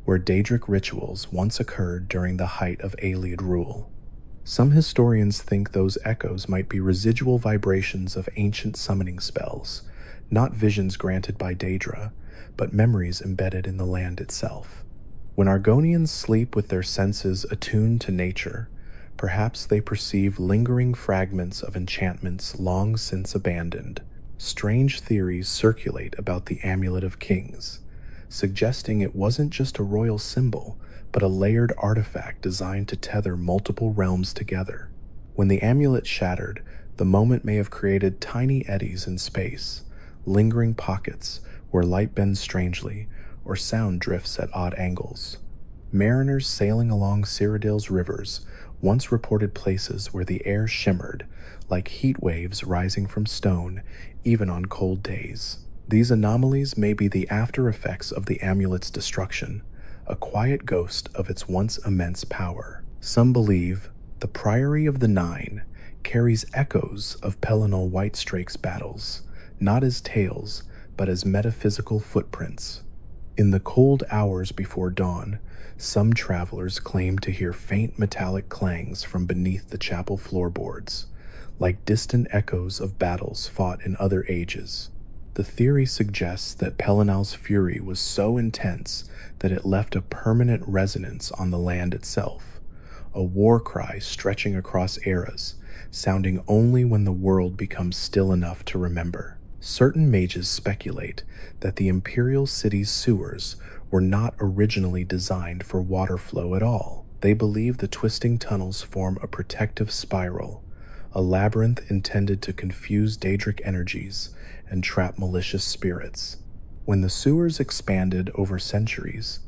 where Daedric rituals once occurred during the height of Aelid rule. Some historians think those echoes might be residual vibrations of ancient summoning spells, not visions granted by Daedra, but memories embedded in the land itself. When Argonians sleep with their senses attuned to nature, perhaps they perceive lingering fragments of enchantments long since abandoned. Strange theories circulate about the Amulet of Kings, suggesting it wasn't just a royal symbol, but a layered artifact designed to tether multiple realms together. When the amulet shattered, the moment may have created tiny eddies in space, lingering pockets where light bends strangely or sound drifts at odd angles. Mariners sailing along Cyrodiil's rivers once reported places where the air shimmered, like heat waves rising from stone, even on cold days. These anomalies may be the after effects of the amulet's destruction, a quiet ghost of its once immense power. Some believe the Priory of the Nine carries echoes of Pelennor Whitestrake's battles, not as tales, but as metaphysical footprints. In the cold hours before dawn, some travelers claim to hear faint metallic clangs from beneath the chapel floorboards, like distant echoes of battles fought in other ages. The theory suggests that Pelennal's fury was so intense that it left a permanent resonance on the land itself, a war cry stretching across eras, sounding only when the world becomes still enough to remember. Certain mages speculate that the imperial city's sewers were not originally designed for water flow at all. They believe the twisting tunnels form a protective spiral, a labyrinth intended to confuse Daedric energies and trap malicious spirits. When the sewers expanded over centuries,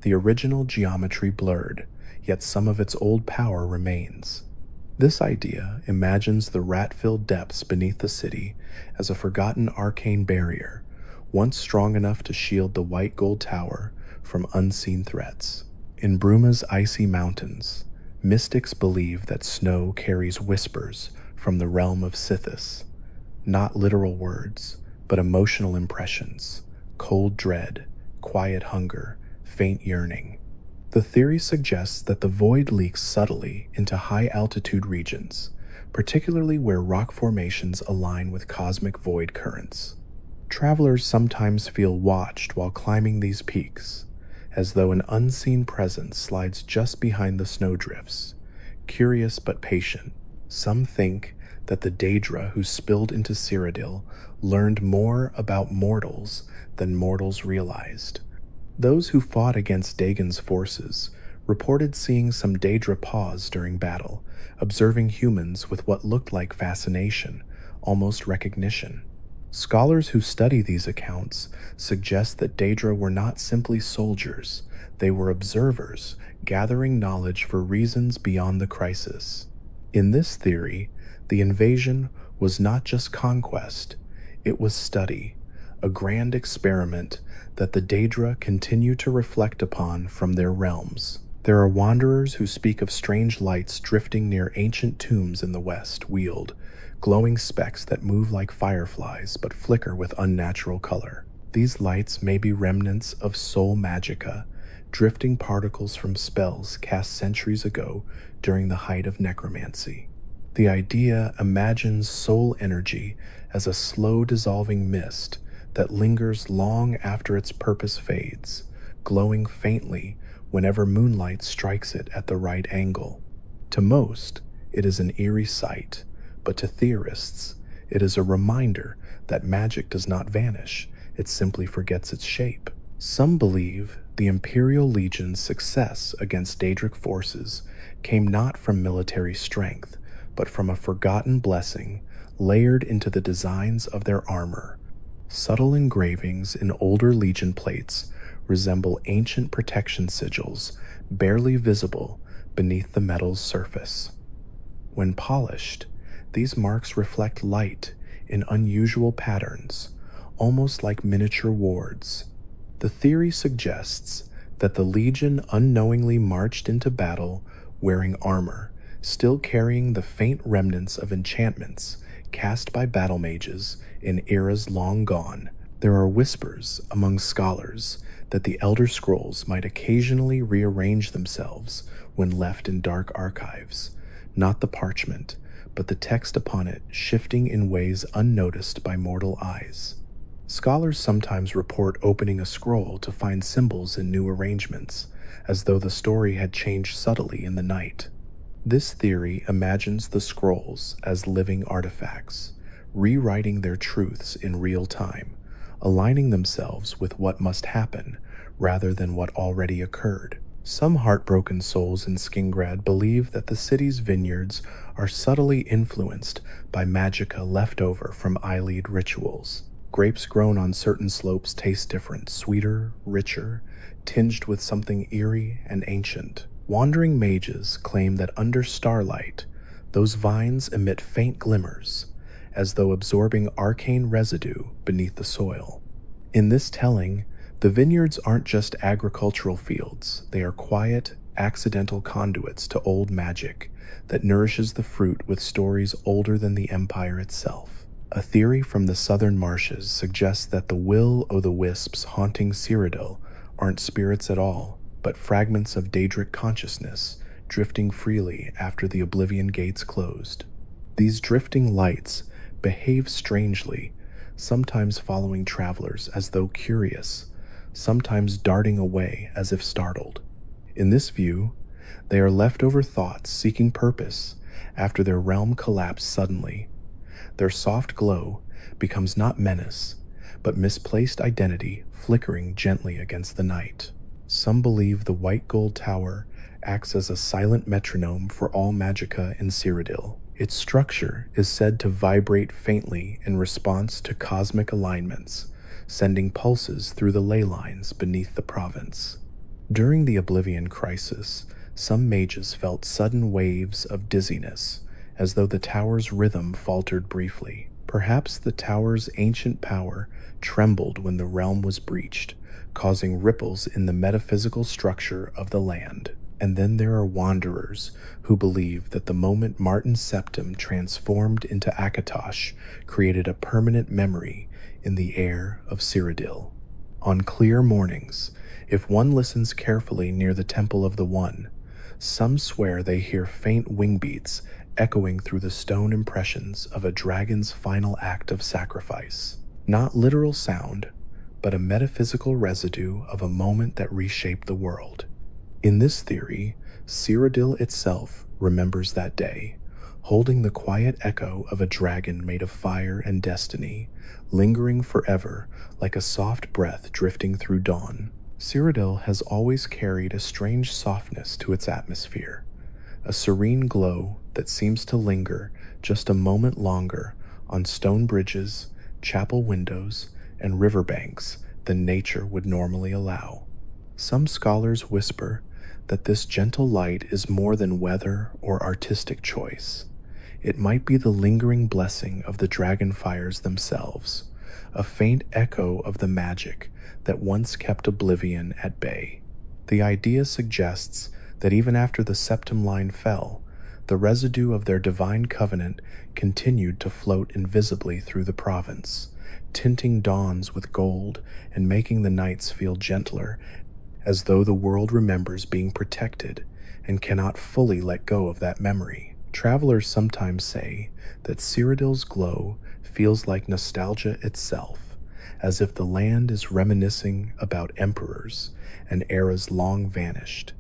the original geometry blurred, yet some of its old power remains. This idea imagines the rat-filled depths beneath the city as a forgotten arcane barrier, once strong enough to shield the white gold tower from unseen threats. In Bruma's icy mountains, mystics believe that snow carries whispers from the realm of Sithis, not literal words, but emotional impressions, cold dread, quiet hunger, faint yearning. The theory suggests that the void leaks subtly into high-altitude regions, particularly where rock formations align with cosmic void currents. Travelers sometimes feel watched while climbing these peaks, as though an unseen presence slides just behind the snowdrifts, curious but patient. Some think that the Daedra who spilled into Cyrodiil learned more about mortals than mortals realized. Those who fought against Dagon's forces reported seeing some Daedra pause during battle, observing humans with what looked like fascination, almost recognition. Scholars who study these accounts suggest that Daedra were not simply soldiers, they were observers, gathering knowledge for reasons beyond the crisis. In this theory, the invasion was not just conquest, it was study, a grand experiment that the Daedra continue to reflect upon from their realms. There are wanderers who speak of strange lights drifting near ancient tombs in the west, wheeled, glowing specks that move like fireflies but flicker with unnatural color. These lights may be remnants of soul magica, drifting particles from spells cast centuries ago during the height of necromancy. The idea imagines soul energy as a slow dissolving mist that lingers long after its purpose fades, glowing faintly whenever moonlight strikes it at the right angle. To most, it is an eerie sight, but to theorists, it is a reminder that magic does not vanish, it simply forgets its shape. Some believe the Imperial Legion's success against Daedric forces came not from military strength, but from a forgotten blessing layered into the designs of their armor. Subtle engravings in older Legion plates resemble ancient protection sigils, barely visible beneath the metal's surface. When polished, these marks reflect light in unusual patterns, almost like miniature wards. The theory suggests that the Legion unknowingly marched into battle wearing armor, still carrying the faint remnants of enchantments cast by battle mages in eras long gone. There are whispers among scholars that the Elder Scrolls might occasionally rearrange themselves when left in dark archives, not the parchment, but the text upon it shifting in ways unnoticed by mortal eyes. Scholars sometimes report opening a scroll to find symbols in new arrangements, as though the story had changed subtly in the night. This theory imagines the scrolls as living artifacts, rewriting their truths in real time, aligning themselves with what must happen rather than what already occurred. Some heartbroken souls in Skingrad believe that the city's vineyards are subtly influenced by magica left over from Eyelid rituals. Grapes grown on certain slopes taste different, sweeter, richer, tinged with something eerie and ancient. Wandering mages claim that under starlight, those vines emit faint glimmers, as though absorbing arcane residue beneath the soil. In this telling, the vineyards aren't just agricultural fields, they are quiet, accidental conduits to old magic that nourishes the fruit with stories older than the Empire itself. A theory from the southern marshes suggests that the will-o'-the-wisps haunting Cyrodiil aren't spirits at all, but fragments of Daedric consciousness drifting freely after the Oblivion Gates closed. These drifting lights behave strangely, sometimes following travelers as though curious, sometimes darting away as if startled. In this view, they are leftover thoughts seeking purpose after their realm collapsed suddenly. Their soft glow becomes not menace, but misplaced identity flickering gently against the night. Some believe the white gold tower acts as a silent metronome for all magica in Cyrodiil. Its structure is said to vibrate faintly in response to cosmic alignments, sending pulses through the ley lines beneath the province. During the Oblivion Crisis, some mages felt sudden waves of dizziness, as though the tower's rhythm faltered briefly. Perhaps the tower's ancient power trembled when the realm was breached, causing ripples in the metaphysical structure of the land. And then there are wanderers who believe that the moment Martin's septum transformed into Akatosh created a permanent memory in the air of Cyrodiil. On clear mornings, if one listens carefully near the Temple of the One, some swear they hear faint wing beats echoing through the stone impressions of a dragon's final act of sacrifice. Not literal sound, but a metaphysical residue of a moment that reshaped the world. In this theory, Cyrodiil itself remembers that day, holding the quiet echo of a dragon made of fire and destiny, lingering forever like a soft breath drifting through dawn. Cyrodiil has always carried a strange softness to its atmosphere, a serene glow that seems to linger just a moment longer on stone bridges, chapel windows, and riverbanks than nature would normally allow. Some scholars whisper that this gentle light is more than weather or artistic choice. It might be the lingering blessing of the dragonfires themselves, a faint echo of the magic that once kept Oblivion at bay. The idea suggests that even after the septum line fell, the residue of their divine covenant continued to float invisibly through the province, tinting dawns with gold and making the nights feel gentler, as though the world remembers being protected and cannot fully let go of that memory. Travelers sometimes say that Cyrodiil's glow feels like nostalgia itself, as if the land is reminiscing about emperors and eras long vanished.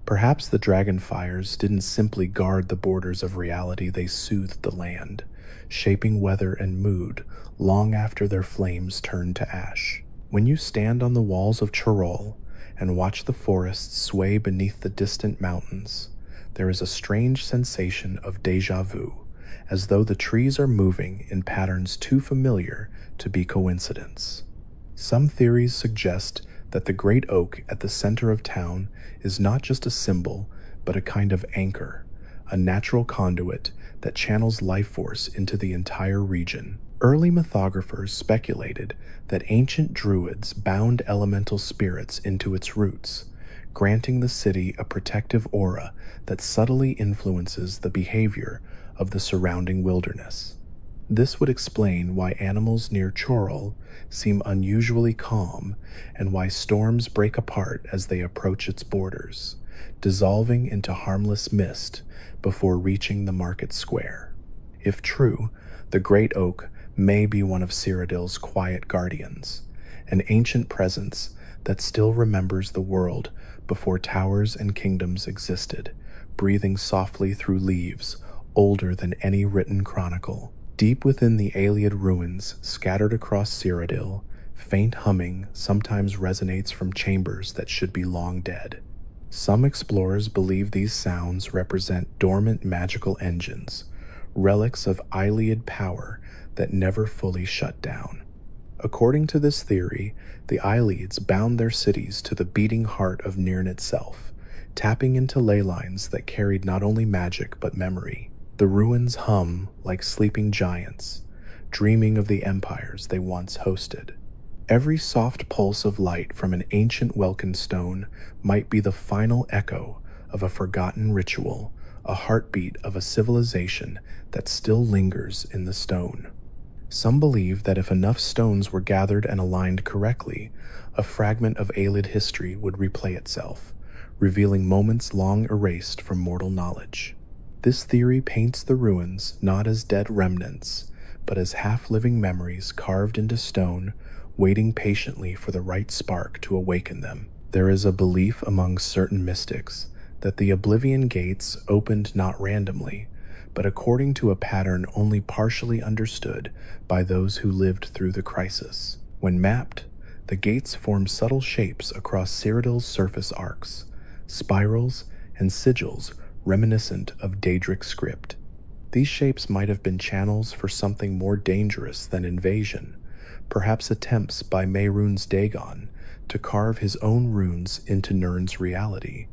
Perhaps the dragonfires didn't simply guard the borders of reality, they soothed the land, shaping weather and mood long after their flames turned to ash. When you stand on the walls of Chorol and watch the forests sway beneath the distant mountains, there is a strange sensation of déjà vu, as though the trees are moving in patterns too familiar to be coincidence. Some theories suggest that the great oak at the center of town is not just a symbol, but a kind of anchor, a natural conduit that channels life force into the entire region. Early mythographers speculated that ancient druids bound elemental spirits into its roots, granting the city a protective aura that subtly influences the behavior of the surrounding wilderness. This would explain why animals near Chorol seem unusually calm and why storms break apart as they approach its borders, dissolving into harmless mist before reaching the market square. If true, the great oak may be one of Cyrodiil's quiet guardians, an ancient presence that still remembers the world before towers and kingdoms existed, breathing softly through leaves older than any written chronicle. Deep within the Ayleid ruins scattered across Cyrodiil, faint humming sometimes resonates from chambers that should be long dead. Some explorers believe these sounds represent dormant magical engines, relics of Ayleid power that never fully shut down. According to this theory, the Ayleids bound their cities to the beating heart of Nirn itself, tapping into ley lines that carried not only magic but memory. The ruins hum like sleeping giants, dreaming of the empires they once hosted. Every soft pulse of light from an ancient Welkin stone might be the final echo of a forgotten ritual, a heartbeat of a civilization that still lingers in the stone. Some believe that if enough stones were gathered and aligned correctly, a fragment of Ayleid history would replay itself, revealing moments long erased from mortal knowledge. This theory paints the ruins not as dead remnants, but as half-living memories carved into stone, waiting patiently for the right spark to awaken them. There is a belief among certain mystics that the Oblivion Gates opened not randomly, but according to a pattern only partially understood by those who lived through the crisis. When mapped, the gates form subtle shapes across Cyrodiil's surface arcs, spirals and sigils reminiscent of Daedric script. These shapes might have been channels for something more dangerous than invasion, perhaps attempts by Mehrunes Dagon to carve his own runes into Nirn's reality.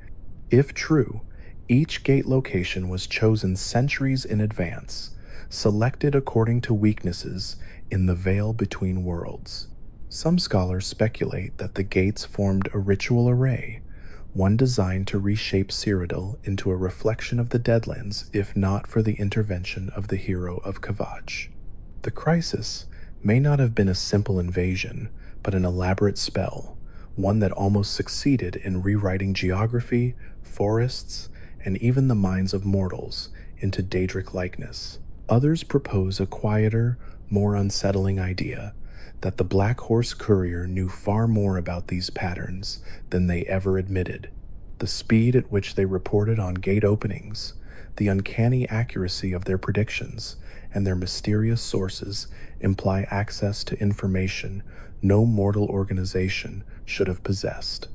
If true, each gate location was chosen centuries in advance, selected according to weaknesses in the veil between worlds. Some scholars speculate that the gates formed a ritual array, one designed to reshape Cyrodiil into a reflection of the Deadlands if not for the intervention of the hero of Kavach. The crisis may not have been a simple invasion, but an elaborate spell, one that almost succeeded in rewriting geography, forests, and even the minds of mortals into Daedric likeness. Others propose a quieter, more unsettling idea that the Black Horse Courier knew far more about these patterns than they ever admitted. The speed at which they reported on gate openings, the uncanny accuracy of their predictions, and their mysterious sources imply access to information no mortal organization should have possessed.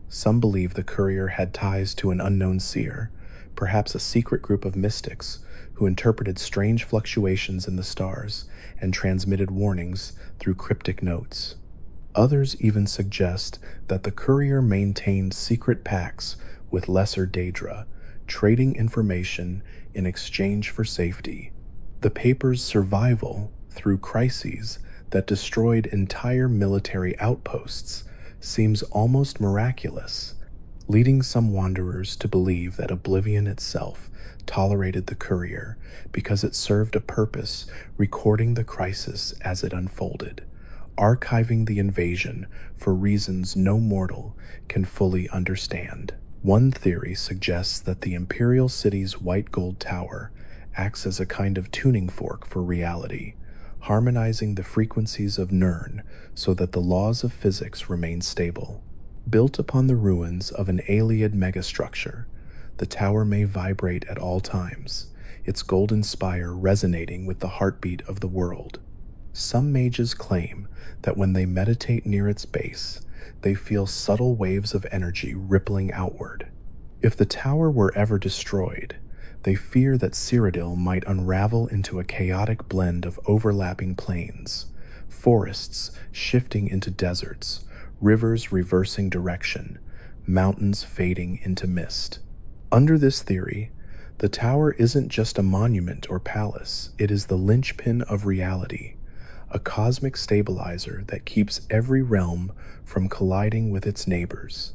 Some believe the courier had ties to an unknown seer, perhaps a secret group of mystics who interpreted strange fluctuations in the stars and transmitted warnings through cryptic notes. Others even suggest that the courier maintained secret pacts with lesser Daedra, trading information in exchange for safety. The paper's survival through crises that destroyed entire military outposts seems almost miraculous, leading some wanderers to believe that Oblivion itself tolerated the courier because it served a purpose, recording the crisis as it unfolded, archiving the invasion for reasons no mortal can fully understand. One theory suggests that the Imperial City's white gold tower acts as a kind of tuning fork for reality, harmonizing the frequencies of Nirn so that the laws of physics remain stable. Built upon the ruins of an Ayleid megastructure, the tower may vibrate at all times, its golden spire resonating with the heartbeat of the world. Some mages claim that when they meditate near its base, they feel subtle waves of energy rippling outward. If the tower were ever destroyed, they fear that Cyrodiil might unravel into a chaotic blend of overlapping plains, forests shifting into deserts, rivers reversing direction, mountains fading into mist. Under this theory, the tower isn't just a monument or palace, it is the linchpin of reality, a cosmic stabilizer that keeps every realm from colliding with its neighbors.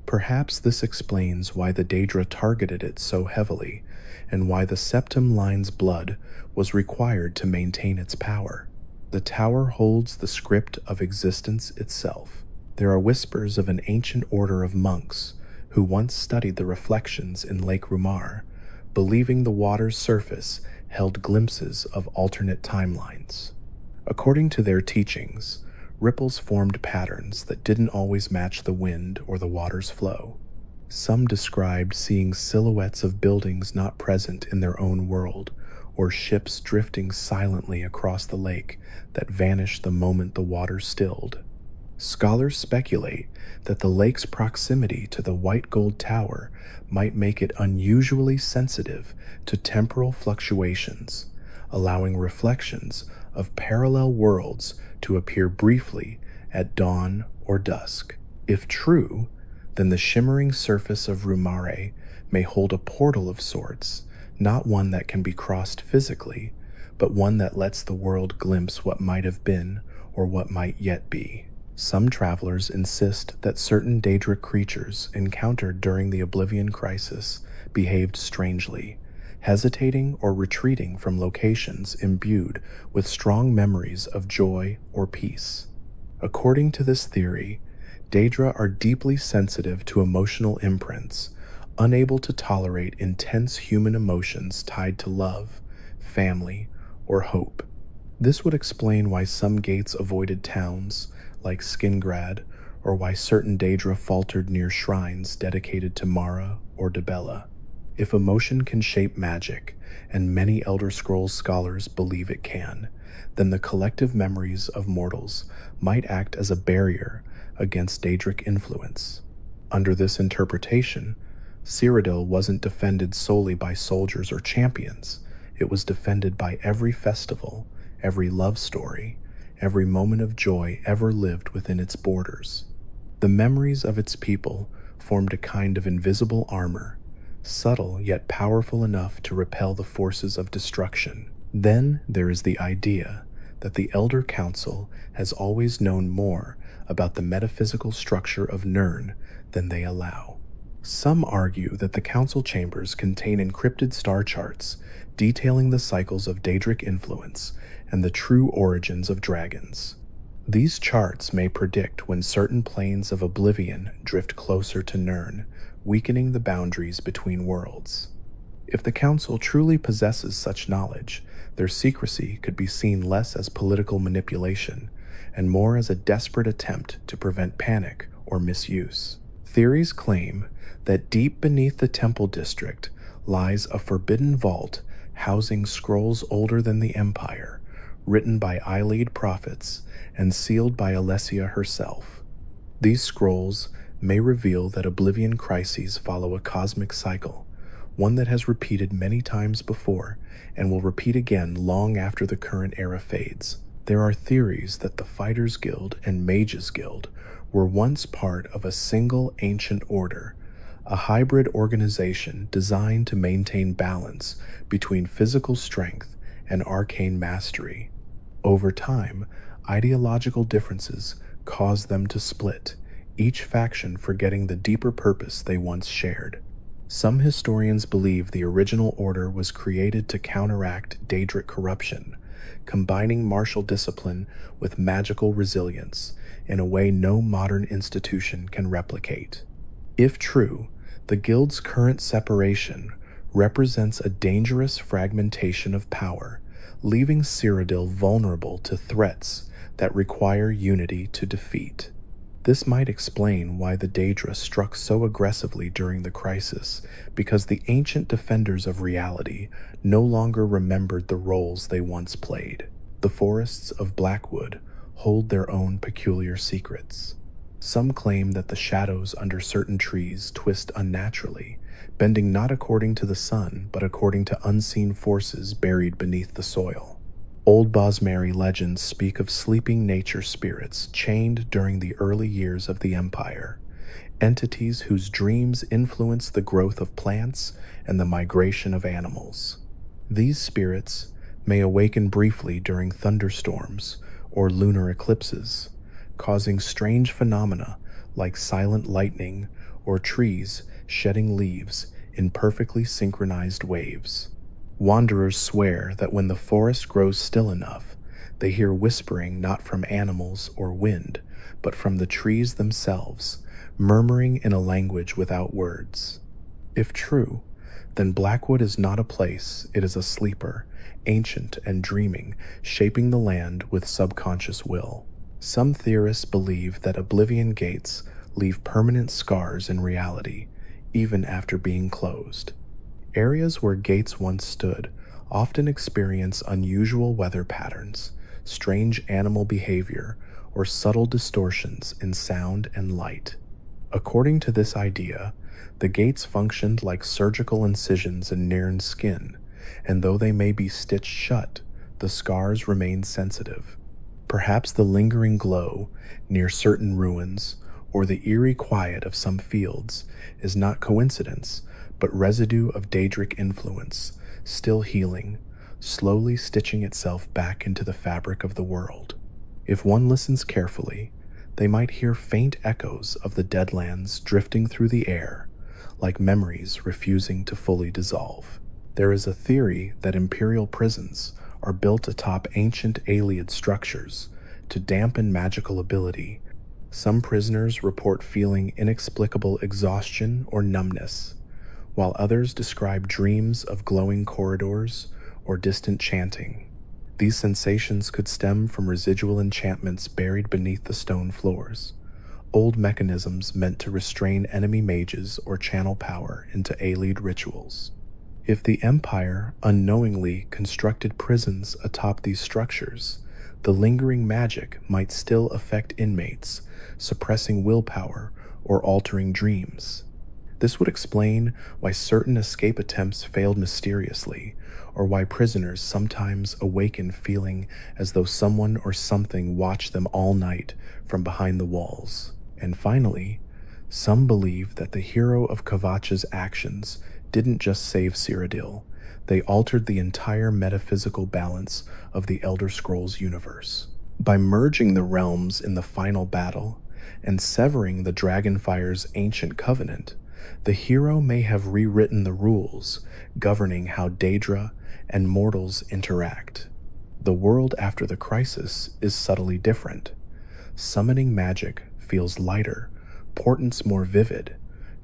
Perhaps this explains why the Daedra targeted it so heavily, and why the Septim Line's blood was required to maintain its power. The tower holds the script of existence itself. There are whispers of an ancient order of monks who once studied the reflections in Lake Rumar, believing the water's surface held glimpses of alternate timelines. According to their teachings, ripples formed patterns that didn't always match the wind or the water's flow. Some described seeing silhouettes of buildings not present in their own world, or ships drifting silently across the lake that vanished the moment the water stilled. Scholars speculate that the lake's proximity to the white gold tower might make it unusually sensitive to temporal fluctuations, allowing reflections of parallel worlds to appear briefly at dawn or dusk. If true, then the shimmering surface of Rumare may hold a portal of sorts, not one that can be crossed physically, but one that lets the world glimpse what might have been or what might yet be. Some travelers insist that certain Daedric creatures encountered during the Oblivion Crisis behaved strangely, hesitating or retreating from locations imbued with strong memories of joy or peace. According to this theory, Daedra are deeply sensitive to emotional imprints, unable to tolerate intense human emotions tied to love, family, or hope. This would explain why some gates avoided towns, like Skingrad, or why certain Daedra faltered near shrines dedicated to Mara or Dibella. If emotion can shape magic, and many Elder Scrolls scholars believe it can, then the collective memories of mortals might act as a barrier against Daedric influence. Under this interpretation, Cyrodiil wasn't defended solely by soldiers or champions. It was defended by every festival, every love story, every moment of joy ever lived within its borders. The memories of its people formed a kind of invisible armor, subtle yet powerful enough to repel the forces of destruction. Then there is the idea that the Elder Council has always known more about the metaphysical structure of Nirn than they allow. Some argue that the council chambers contain encrypted star charts detailing the cycles of Daedric influence and the true origins of dragons. These charts may predict when certain planes of oblivion drift closer to Nirn, weakening the boundaries between worlds. If the Council truly possesses such knowledge, their secrecy could be seen less as political manipulation and more as a desperate attempt to prevent panic or misuse. Theories claim that deep beneath the Temple District lies a forbidden vault housing scrolls older than the Empire, written by Eyelead prophets and sealed by Alessia herself. These scrolls may reveal that Oblivion crises follow a cosmic cycle, one that has repeated many times before and will repeat again long after the current era fades. There are theories that the Fighters Guild and Mages Guild were once part of a single ancient order, a hybrid organization designed to maintain balance between physical strength and arcane mastery. Over time, ideological differences caused them to split, each faction forgetting the deeper purpose they once shared. Some historians believe the original order was created to counteract Daedric corruption, combining martial discipline with magical resilience in a way no modern institution can replicate. If true, the Guild's current separation represents a dangerous fragmentation of power, leaving Cyrodiil vulnerable to threats that require unity to defeat. This might explain why the Daedra struck so aggressively during the crisis, because the ancient defenders of reality no longer remembered the roles they once played. The forests of Blackwood hold their own peculiar secrets. Some claim that the shadows under certain trees twist unnaturally, bending not according to the sun, but according to unseen forces buried beneath the soil. Old Bosmeri legends speak of sleeping nature spirits chained during the early years of the Empire, entities whose dreams influence the growth of plants and the migration of animals. These spirits may awaken briefly during thunderstorms or lunar eclipses, causing strange phenomena like silent lightning or trees shedding leaves in perfectly synchronized waves. Wanderers swear that when the forest grows still enough, they hear whispering not from animals or wind, but from the trees themselves, murmuring in a language without words. If true, then Blackwood is not a place, it is a sleeper, ancient and dreaming, shaping the land with subconscious will. Some theorists believe that Oblivion gates leave permanent scars in reality, even after being closed. Areas where gates once stood often experience unusual weather patterns, strange animal behavior, or subtle distortions in sound and light. According to this idea, the gates functioned like surgical incisions in Nirn's skin, and though they may be stitched shut, the scars remain sensitive. Perhaps the lingering glow near certain ruins or the eerie quiet of some fields is not coincidence, but residue of Daedric influence, still healing, slowly stitching itself back into the fabric of the world. If one listens carefully, they might hear faint echoes of the Deadlands drifting through the air, like memories refusing to fully dissolve. There is a theory that imperial prisons are built atop ancient Ayleid structures to dampen magical ability. Some prisoners report feeling inexplicable exhaustion or numbness, while others describe dreams of glowing corridors or distant chanting. These sensations could stem from residual enchantments buried beneath the stone floors, old mechanisms meant to restrain enemy mages or channel power into Ayleid rituals. If the Empire unknowingly constructed prisons atop these structures, the lingering magic might still affect inmates, suppressing willpower or altering dreams. This would explain why certain escape attempts failed mysteriously, or why prisoners sometimes awaken feeling as though someone or something watched them all night from behind the walls. And finally, some believe that the hero of Kavach's actions didn't just save Cyrodiil, they altered the entire metaphysical balance of the Elder Scrolls universe. By merging the realms in the final battle and severing the Dragonfire's ancient covenant, the hero may have rewritten the rules governing how Daedra and mortals interact. The world after the crisis is subtly different. Summoning magic feels lighter, portents more vivid,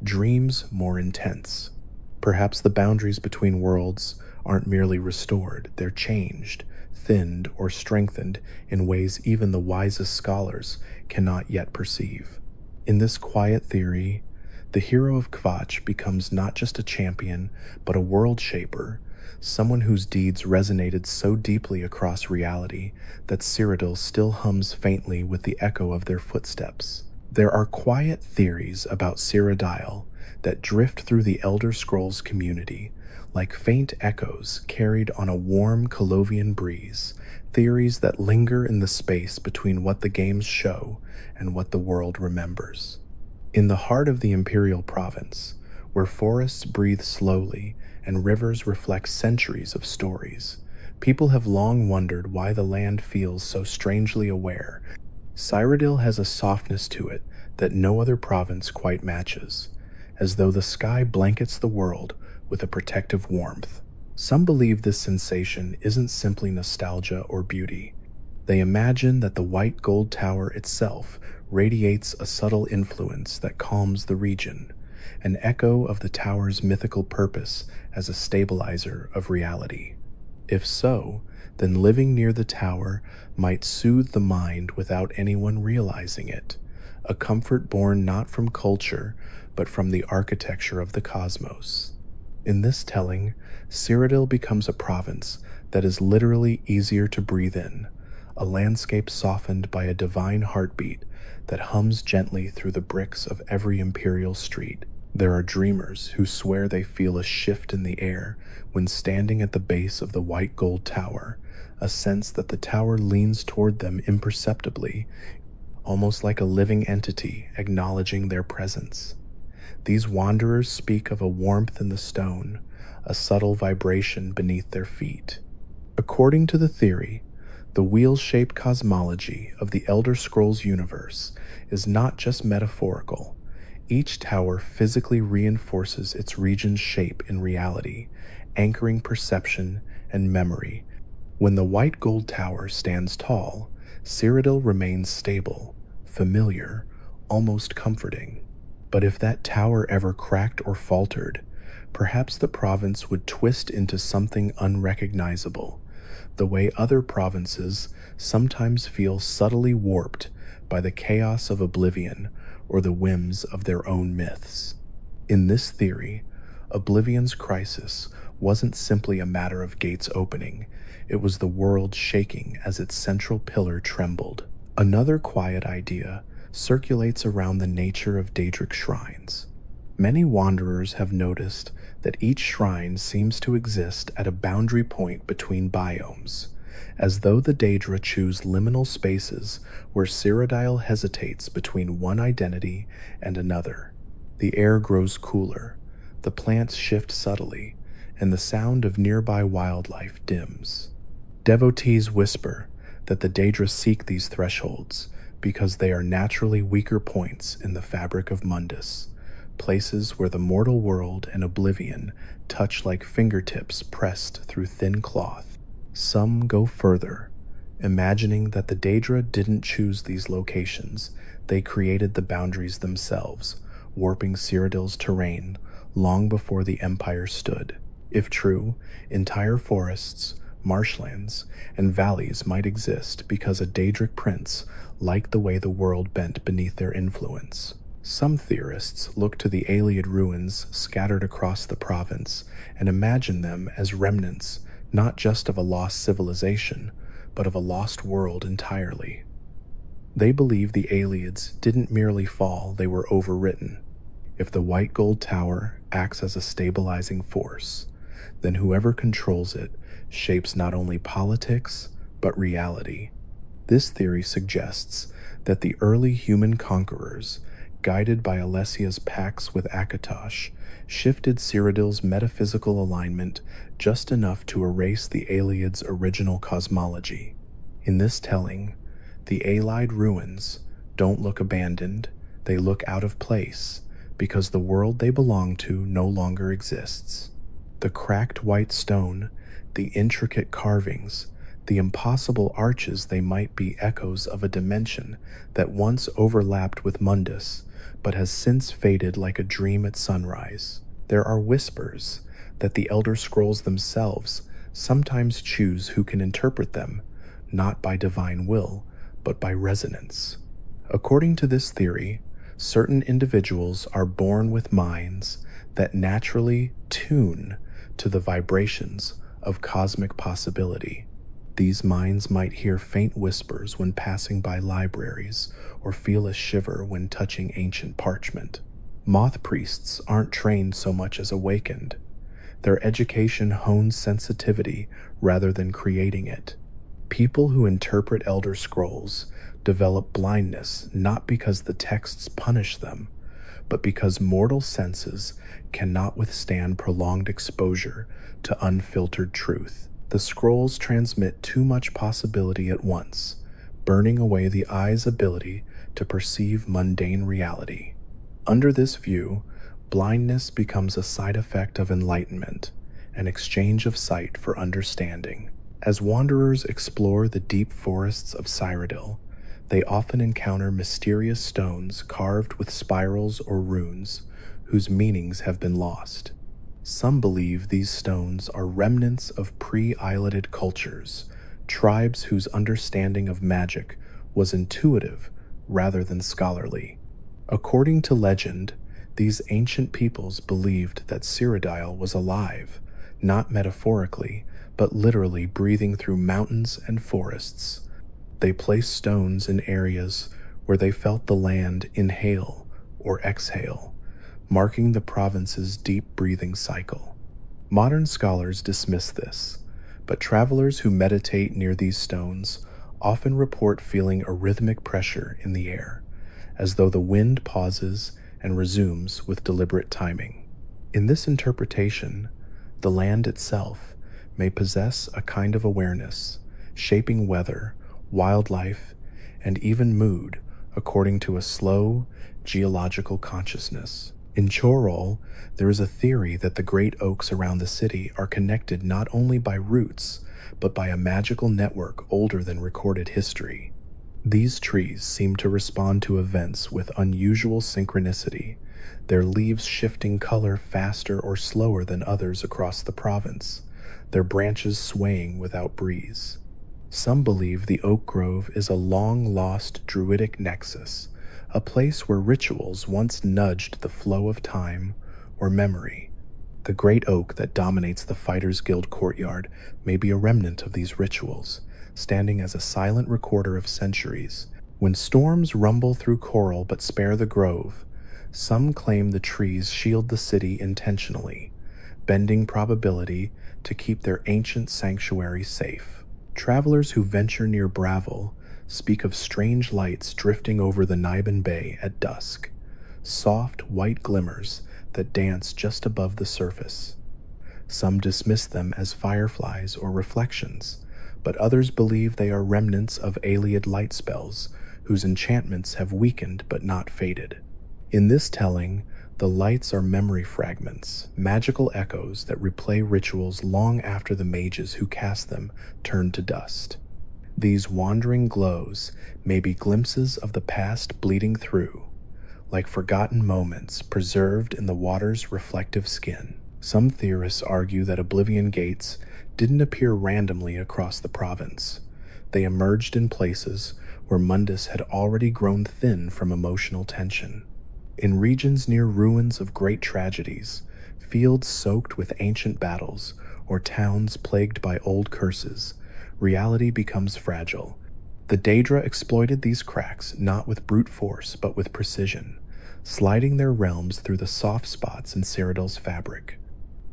dreams more intense. Perhaps the boundaries between worlds aren't merely restored, they're changed, thinned, or strengthened in ways even the wisest scholars cannot yet perceive. In this quiet theory, the hero of Kvatch becomes not just a champion, but a world shaper, someone whose deeds resonated so deeply across reality that Cyrodiil still hums faintly with the echo of their footsteps. There are quiet theories about Cyrodiil that drift through the Elder Scrolls community, like faint echoes carried on a warm Colovian breeze, theories that linger in the space between what the games show and what the world remembers. In the heart of the Imperial Province, where forests breathe slowly and rivers reflect centuries of stories, people have long wondered why the land feels so strangely aware. Cyrodiil has a softness to it that no other province quite matches, as though the sky blankets the world with a protective warmth. Some believe this sensation isn't simply nostalgia or beauty. They imagine that the white gold tower itself radiates a subtle influence that calms the region, an echo of the tower's mythical purpose as a stabilizer of reality. If so, then living near the tower might soothe the mind without anyone realizing it, a comfort born not from culture, but from the architecture of the cosmos. In this telling, Cyrodiil becomes a province that is literally easier to breathe in, a landscape softened by a divine heartbeat that hums gently through the bricks of every imperial street. There are dreamers who swear they feel a shift in the air when standing at the base of the white gold tower, a sense that the tower leans toward them imperceptibly, almost like a living entity acknowledging their presence. These wanderers speak of a warmth in the stone, a subtle vibration beneath their feet. According to the theory, the wheel-shaped cosmology of the Elder Scrolls universe is not just metaphorical. Each tower physically reinforces its region's shape in reality, anchoring perception and memory. When the white gold tower stands tall, Cyrodiil remains stable, familiar, almost comforting. But if that tower ever cracked or faltered, perhaps the province would twist into something unrecognizable, the way other provinces sometimes feel subtly warped by the chaos of oblivion or the whims of their own myths. In this theory, Oblivion's crisis wasn't simply a matter of gates opening, it was the world shaking as its central pillar trembled. Another quiet idea circulates around the nature of Daedric shrines. Many wanderers have noticed that each shrine seems to exist at a boundary point between biomes, as though the Daedra choose liminal spaces where Cyrodiil hesitates between one identity and another. The air grows cooler, the plants shift subtly, and the sound of nearby wildlife dims. Devotees whisper that the Daedra seek these thresholds because they are naturally weaker points in the fabric of Mundus, places where the mortal world and oblivion touch like fingertips pressed through thin cloth. Some go further, imagining that the Daedra didn't choose these locations, they created the boundaries themselves, warping Cyrodiil's terrain long before the Empire stood. If true, entire forests, marshlands, and valleys might exist because a Daedric prince liked the way the world bent beneath their influence. Some theorists look to the Ayleid ruins scattered across the province and imagine them as remnants not just of a lost civilization, but of a lost world entirely. They believe the Ayleids didn't merely fall, they were overwritten. If the white gold tower acts as a stabilizing force, then whoever controls it shapes not only politics, but reality. This theory suggests that the early human conquerors, guided by Alessia's pacts with Akatosh, shifted Cyrodiil's metaphysical alignment just enough to erase the Aelids' original cosmology. In this telling, the Aelide ruins don't look abandoned, they look out of place, because the world they belong to no longer exists. The cracked white stone, the intricate carvings, the impossible arches, they might be echoes of a dimension that once overlapped with Mundus, but has since faded like a dream at sunrise. There are whispers that the Elder Scrolls themselves sometimes choose who can interpret them, not by divine will, but by resonance. According to this theory, certain individuals are born with minds that naturally tune to the vibrations of cosmic possibility. These minds might hear faint whispers when passing by libraries or feel a shiver when touching ancient parchment. Moth priests aren't trained so much as awakened. Their education hones sensitivity rather than creating it. People who interpret Elder Scrolls develop blindness not because the texts punish them, but because mortal senses cannot withstand prolonged exposure to unfiltered truth. The scrolls transmit too much possibility at once, burning away the eye's ability to perceive mundane reality. Under this view, blindness becomes a side effect of enlightenment, an exchange of sight for understanding. As wanderers explore the deep forests of Cyrodiil, they often encounter mysterious stones carved with spirals or runes whose meanings have been lost. Some believe these stones are remnants of pre-Islided cultures, tribes whose understanding of magic was intuitive rather than scholarly. According to legend, these ancient peoples believed that Cyrodiil was alive, not metaphorically, but literally breathing through mountains and forests. They placed stones in areas where they felt the land inhale or exhale, marking the province's deep breathing cycle. Modern scholars dismiss this, but travelers who meditate near these stones often report feeling a rhythmic pressure in the air, as though the wind pauses and resumes with deliberate timing. In this interpretation, the land itself may possess a kind of awareness, shaping weather, wildlife, and even mood according to a slow, geological consciousness. In Chorol, there is a theory that the great oaks around the city are connected not only by roots, but by a magical network older than recorded history. These trees seem to respond to events with unusual synchronicity, their leaves shifting color faster or slower than others across the province, their branches swaying without breeze. Some believe the oak grove is a long-lost druidic nexus, a place where rituals once nudged the flow of time or memory. The great oak that dominates the Fighters Guild courtyard may be a remnant of these rituals, standing as a silent recorder of centuries. When storms rumble through Chorol but spare the grove, some claim the trees shield the city intentionally, bending probability to keep their ancient sanctuary safe. Travelers who venture near Bravel speak of strange lights drifting over the Niben Bay at dusk, soft white glimmers that dance just above the surface. Some dismiss them as fireflies or reflections, but others believe they are remnants of Aeliad light spells whose enchantments have weakened but not faded. In this telling, the lights are memory fragments, magical echoes that replay rituals long after the mages who cast them turn to dust. These wandering glows may be glimpses of the past bleeding through, like forgotten moments preserved in the water's reflective skin. Some theorists argue that Oblivion Gates didn't appear randomly across the province. They emerged in places where Mundus had already grown thin from emotional tension. In regions near ruins of great tragedies, fields soaked with ancient battles, or towns plagued by old curses, reality becomes fragile. The Daedra exploited these cracks not with brute force but with precision, sliding their realms through the soft spots in Cyrodiil's fabric.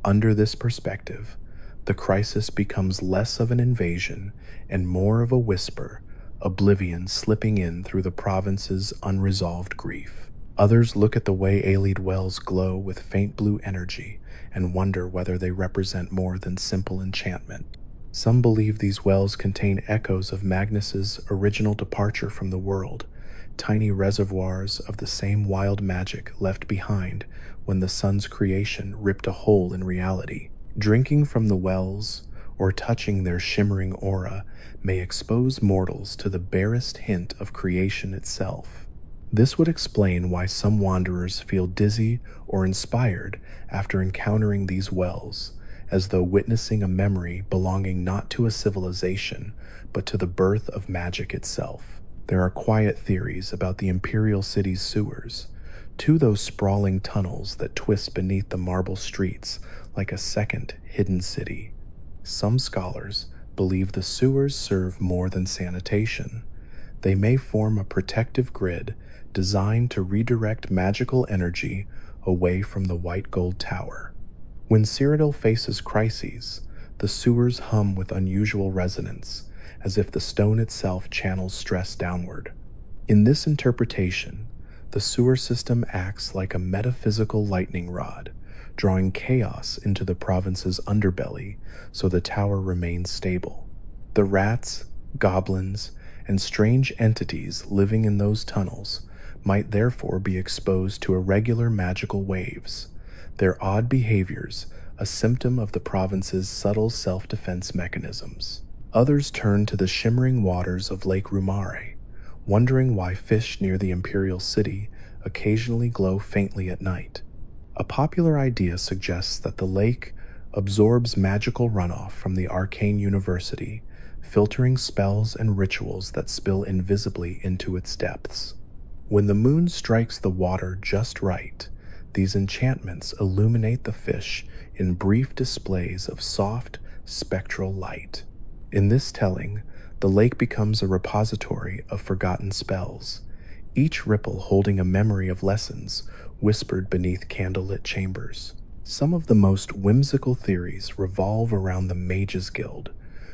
Under this perspective, the crisis becomes less of an invasion and more of a whisper, oblivion slipping in through the province's unresolved grief. Others look at the way Aelid wells glow with faint blue energy and wonder whether they represent more than simple enchantment. Some believe these wells contain echoes of Magnus's original departure from the world, tiny reservoirs of the same wild magic left behind when the sun's creation ripped a hole in reality. Drinking from the wells or touching their shimmering aura may expose mortals to the barest hint of creation itself. This would explain why some wanderers feel dizzy or inspired after encountering these wells, as though witnessing a memory belonging not to a civilization, but to the birth of magic itself. There are quiet theories about the Imperial City's sewers, to those sprawling tunnels that twist beneath the marble streets like a second hidden city. Some scholars believe the sewers serve more than sanitation. They may form a protective grid designed to redirect magical energy away from the white gold tower. When Cyrodiil faces crises, the sewers hum with unusual resonance, as if the stone itself channels stress downward. In this interpretation, the sewer system acts like a metaphysical lightning rod, drawing chaos into the province's underbelly so the tower remains stable. The rats, goblins, and strange entities living in those tunnels might therefore be exposed to irregular magical waves, their odd behaviors a symptom of the province's subtle self-defense mechanisms. Others turn to the shimmering waters of Lake Rumare, wondering why fish near the Imperial City occasionally glow faintly at night. A popular idea suggests that the lake absorbs magical runoff from the arcane university, filtering spells and rituals that spill invisibly into its depths. When the moon strikes the water just right, these enchantments illuminate the fish in brief displays of soft, spectral light. In this telling, the lake becomes a repository of forgotten spells, each ripple holding a memory of lessons whispered beneath candlelit chambers. Some of the most whimsical theories revolve around the Mages Guild,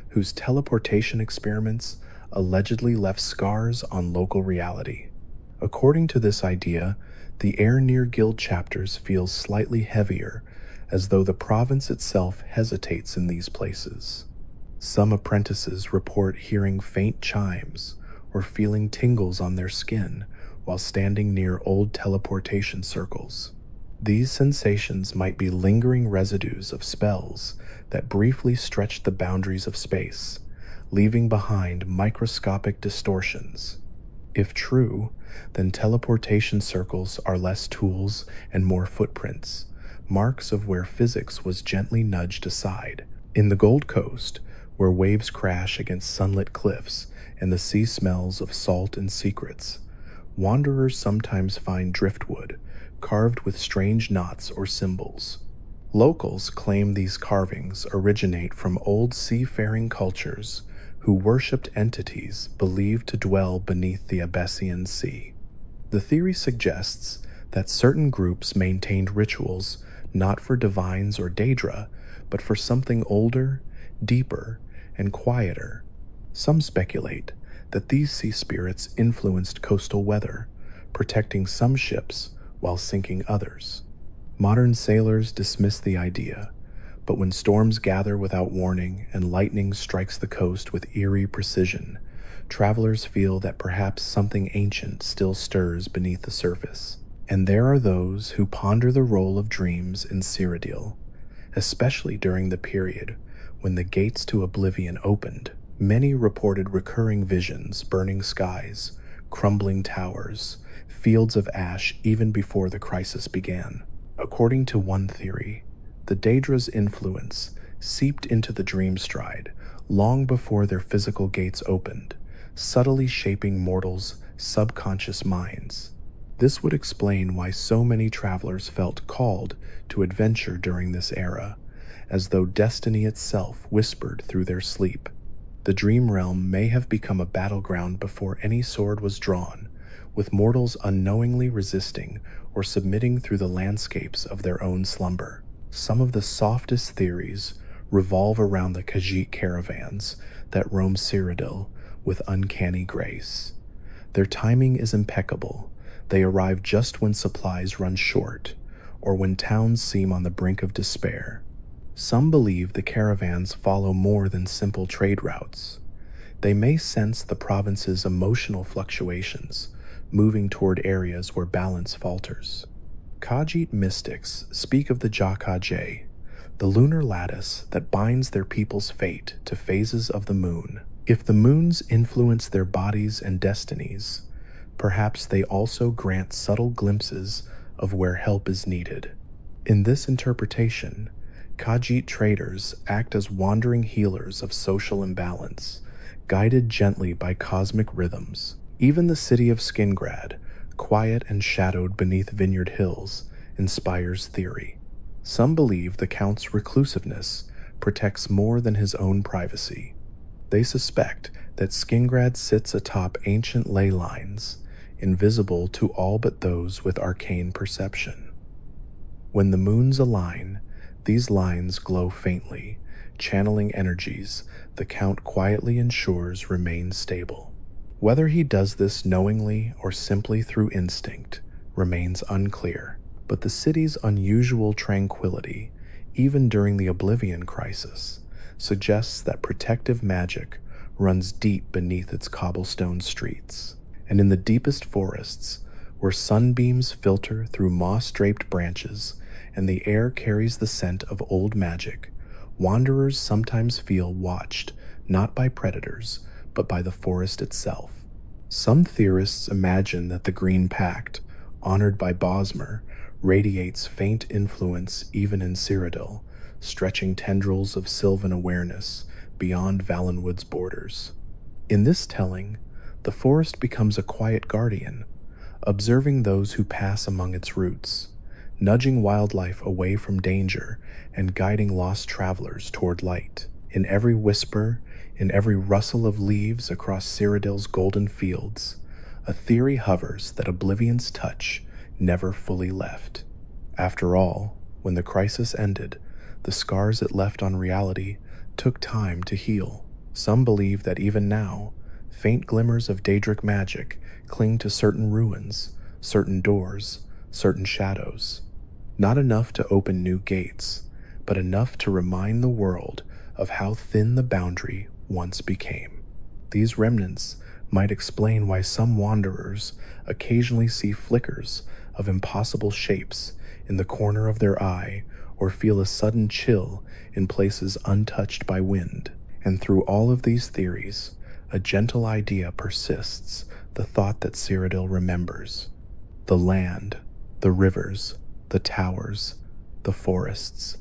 whose teleportation experiments allegedly left scars on local reality. According to this idea, the air near guild chapters feels slightly heavier, as though the province itself hesitates in these places. Some apprentices report hearing faint chimes or feeling tingles on their skin while standing near old teleportation circles. These sensations might be lingering residues of spells that briefly stretched the boundaries of space, leaving behind microscopic distortions. If true, then teleportation circles are less tools and more footprints, marks of where physics was gently nudged aside. In the Gold Coast, where waves crash against sunlit cliffs and the sea smells of salt and secrets, wanderers sometimes find driftwood carved with strange knots or symbols. Locals claim these carvings originate from old seafaring cultures who worshipped entities believed to dwell beneath the Abyssinian Sea. The theory suggests that certain groups maintained rituals not for divines or Daedra, but for something older, deeper, and quieter. Some speculate that these sea spirits influenced coastal weather, protecting some ships while sinking others. Modern sailors dismiss the idea, but when storms gather without warning and lightning strikes the coast with eerie precision, travelers feel that perhaps something ancient still stirs beneath the surface. And there are those who ponder the role of dreams in Cyrodiil, especially during the period when the gates to oblivion opened. Many reported recurring visions, burning skies, crumbling towers, fields of ash even before the crisis began. According to one theory, the Daedra's influence seeped into the dream stride long before their physical gates opened, subtly shaping mortals' subconscious minds. This would explain why so many travelers felt called to adventure during this era, as though destiny itself whispered through their sleep. The dream realm may have become a battleground before any sword was drawn, with mortals unknowingly resisting or submitting through the landscapes of their own slumber. Some of the softest theories revolve around the Khajiit caravans that roam Cyrodiil with uncanny grace. Their timing is impeccable. They arrive just when supplies run short, or when towns seem on the brink of despair. Some believe the caravans follow more than simple trade routes. They may sense the province's emotional fluctuations, moving toward areas where balance falters. Khajiit mystics speak of the Jaka-J, the lunar lattice that binds their people's fate to phases of the moon. If the moons influence their bodies and destinies, perhaps they also grant subtle glimpses of where help is needed. In this interpretation, Khajiit traders act as wandering healers of social imbalance, guided gently by cosmic rhythms. Even the city of Skingrad, quiet and shadowed beneath vineyard hills, inspires theory. Some believe the Count's reclusiveness protects more than his own privacy. They suspect that Skingrad sits atop ancient ley lines, invisible to all but those with arcane perception. When the moons align, these lines glow faintly, channeling energies the Count quietly ensures remain stable. Whether he does this knowingly or simply through instinct remains unclear, but the city's unusual tranquility, even during the Oblivion crisis, suggests that protective magic runs deep beneath its cobblestone streets. And in the deepest forests, where sunbeams filter through moss-draped branches and the air carries the scent of old magic, wanderers sometimes feel watched not by predators, but by the forest itself. Some theorists imagine that the Green Pact, honored by Bosmer, radiates faint influence even in Cyrodiil, stretching tendrils of sylvan awareness beyond Valenwood's borders. In this telling, the forest becomes a quiet guardian, observing those who pass among its roots, nudging wildlife away from danger and guiding lost travelers toward light. In every whisper, in every rustle of leaves across Cyrodiil's golden fields, a theory hovers that Oblivion's touch never fully left. After all, when the crisis ended, the scars it left on reality took time to heal. Some believe that even now, faint glimmers of Daedric magic cling to certain ruins, certain doors, certain shadows. Not enough to open new gates, but enough to remind the world of how thin the boundary once became. These remnants might explain why some wanderers occasionally see flickers of impossible shapes in the corner of their eye or feel a sudden chill in places untouched by wind. And through all of these theories, a gentle idea persists, the thought that Cyrodiil remembers. The land, the rivers, the towers, the forests.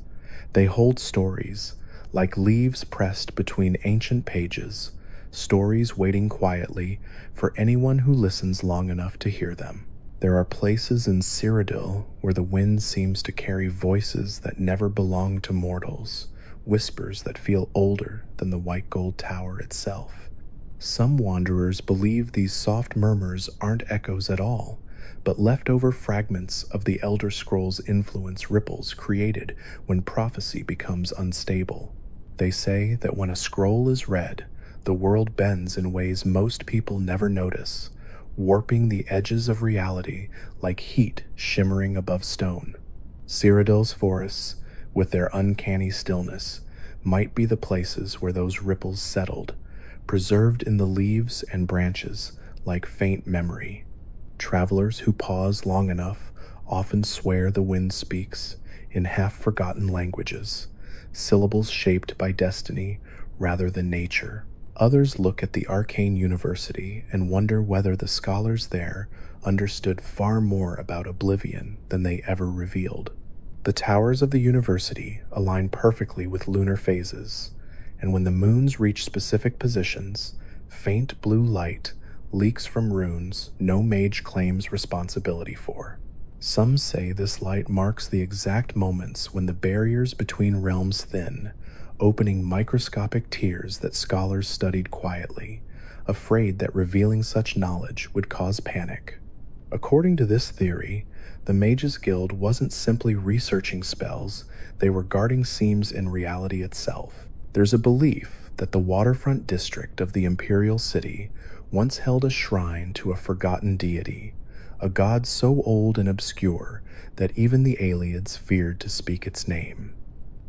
They hold stories, like leaves pressed between ancient pages, stories waiting quietly for anyone who listens long enough to hear them. There are places in Cyrodiil where the wind seems to carry voices that never belong to mortals, whispers that feel older than the white gold tower itself. Some wanderers believe these soft murmurs aren't echoes at all, but leftover fragments of the Elder Scrolls' influence ripples created when prophecy becomes unstable. They say that when a scroll is read, the world bends in ways most people never notice, warping the edges of reality like heat shimmering above stone. Cyrodiil's forests, with their uncanny stillness, might be the places where those ripples settled, preserved in the leaves and branches like faint memory. Travelers who pause long enough often swear the wind speaks in half-forgotten languages, syllables shaped by destiny rather than nature. Others look at the arcane university and wonder whether the scholars there understood far more about Oblivion than they ever revealed. The towers of the university align perfectly with lunar phases, and when the moons reach specific positions, faint blue light leaks from runes no mage claims responsibility for. Some say this light marks the exact moments when the barriers between realms thin, opening microscopic tears that scholars studied quietly, afraid that revealing such knowledge would cause panic. According to this theory, the Mages Guild wasn't simply researching spells, they were guarding seams in reality itself. There's a belief that the waterfront district of the Imperial City once held a shrine to a forgotten deity, a god so old and obscure that even the Aelids feared to speak its name.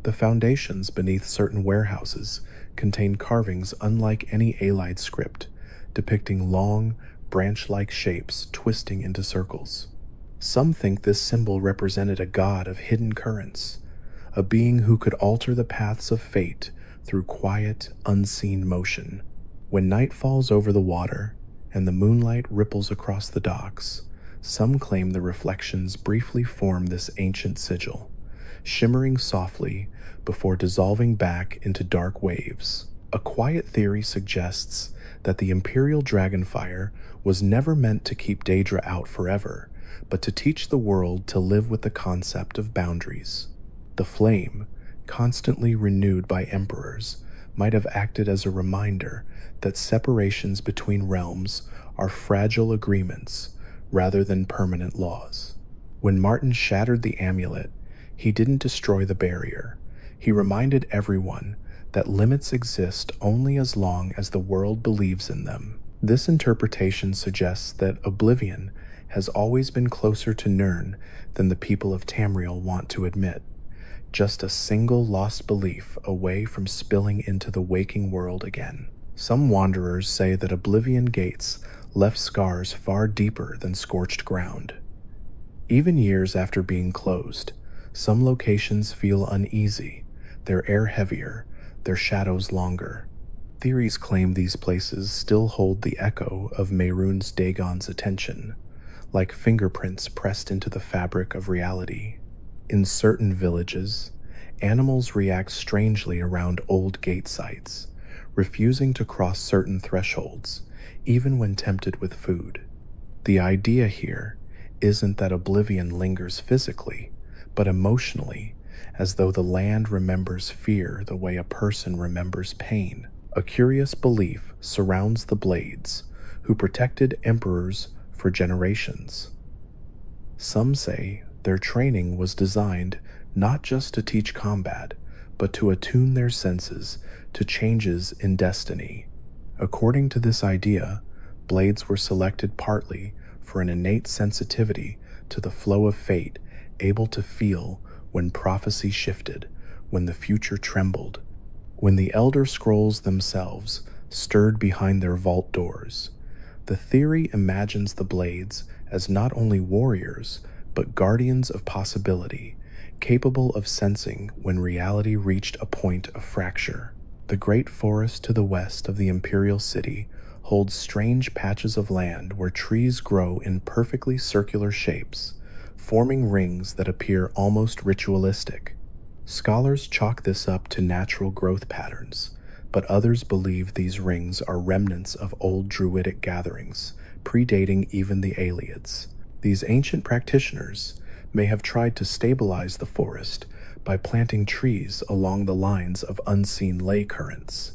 The foundations beneath certain warehouses contain carvings unlike any Aelide script, depicting long, branch-like shapes twisting into circles. Some think this symbol represented a god of hidden currents, a being who could alter the paths of fate through quiet, unseen motion. When night falls over the water and the moonlight ripples across the docks, some claim the reflections briefly form this ancient sigil, shimmering softly before dissolving back into dark waves. A quiet theory suggests that the Imperial Dragonfire was never meant to keep Daedra out forever, but to teach the world to live with the concept of boundaries. The flame, constantly renewed by emperors, might have acted as a reminder that separations between realms are fragile agreements rather than permanent laws. When Martin shattered the amulet, he didn't destroy the barrier. He reminded everyone that limits exist only as long as the world believes in them. This interpretation suggests that Oblivion has always been closer to Nirn than the people of Tamriel want to admit, just a single lost belief away from spilling into the waking world again. Some wanderers say that Oblivion gates left scars far deeper than scorched ground. Even years after being closed, some locations feel uneasy, their air heavier, their shadows longer. Theories claim these places still hold the echo of Mehrunes Dagon's attention, like fingerprints pressed into the fabric of reality. In certain villages, animals react strangely around old gate sites, refusing to cross certain thresholds, even when tempted with food. The idea here isn't that Oblivion lingers physically, but emotionally, as though the land remembers fear the way a person remembers pain. A curious belief surrounds the Blades, who protected emperors for generations. Some say their training was designed not just to teach combat, but to attune their senses to changes in destiny. According to this idea, Blades were selected partly for an innate sensitivity to the flow of fate, able to feel when prophecy shifted, when the future trembled, when the Elder Scrolls themselves stirred behind their vault doors. The theory imagines the Blades as not only warriors, but guardians of possibility, capable of sensing when reality reached a point of fracture. The great forest to the west of the Imperial City holds strange patches of land where trees grow in perfectly circular shapes, forming rings that appear almost ritualistic. Scholars chalk this up to natural growth patterns, but others believe these rings are remnants of old druidic gatherings, predating even the Aelids. These ancient practitioners may have tried to stabilize the forest by planting trees along the lines of unseen ley currents.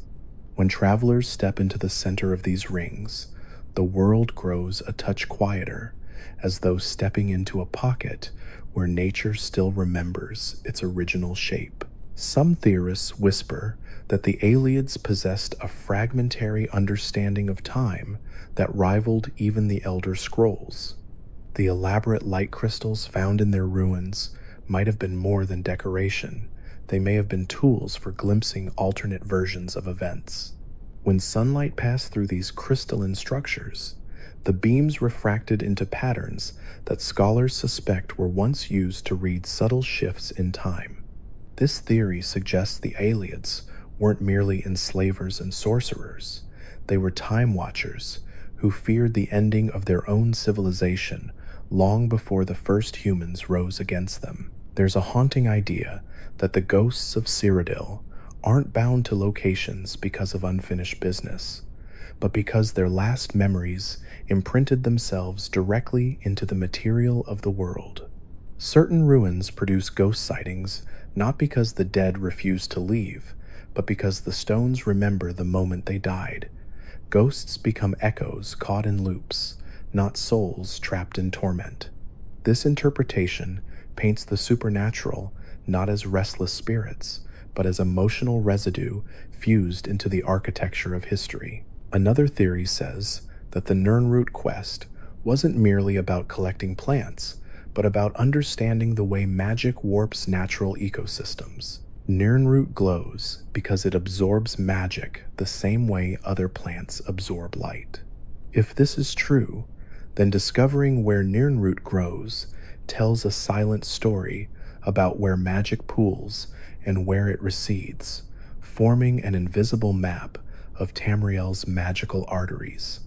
When travelers step into the center of these rings, the world grows a touch quieter, as though stepping into a pocket where nature still remembers its original shape. Some theorists whisper that the Aelids possessed a fragmentary understanding of time that rivaled even the Elder Scrolls. The elaborate light crystals found in their ruins might have been more than decoration. They may have been tools for glimpsing alternate versions of events. When sunlight passed through these crystalline structures, the beams refracted into patterns that scholars suspect were once used to read subtle shifts in time. This theory suggests the Aelids weren't merely enslavers and sorcerers. They were time watchers who feared the ending of their own civilization long before the first humans rose against them. There's a haunting idea that the ghosts of Cyrodiil aren't bound to locations because of unfinished business, but because their last memories imprinted themselves directly into the material of the world. Certain ruins produce ghost sightings not because the dead refuse to leave, but because the stones remember the moment they died. Ghosts become echoes caught in loops, not souls trapped in torment. This interpretation paints the supernatural not as restless spirits, but as emotional residue fused into the architecture of history. Another theory says that the Nirnroot quest wasn't merely about collecting plants, but about understanding the way magic warps natural ecosystems. Nirnroot glows because it absorbs magic the same way other plants absorb light. If this is true, then discovering where Nirnroot grows tells a silent story about where magic pools and where it recedes, forming an invisible map of Tamriel's magical arteries.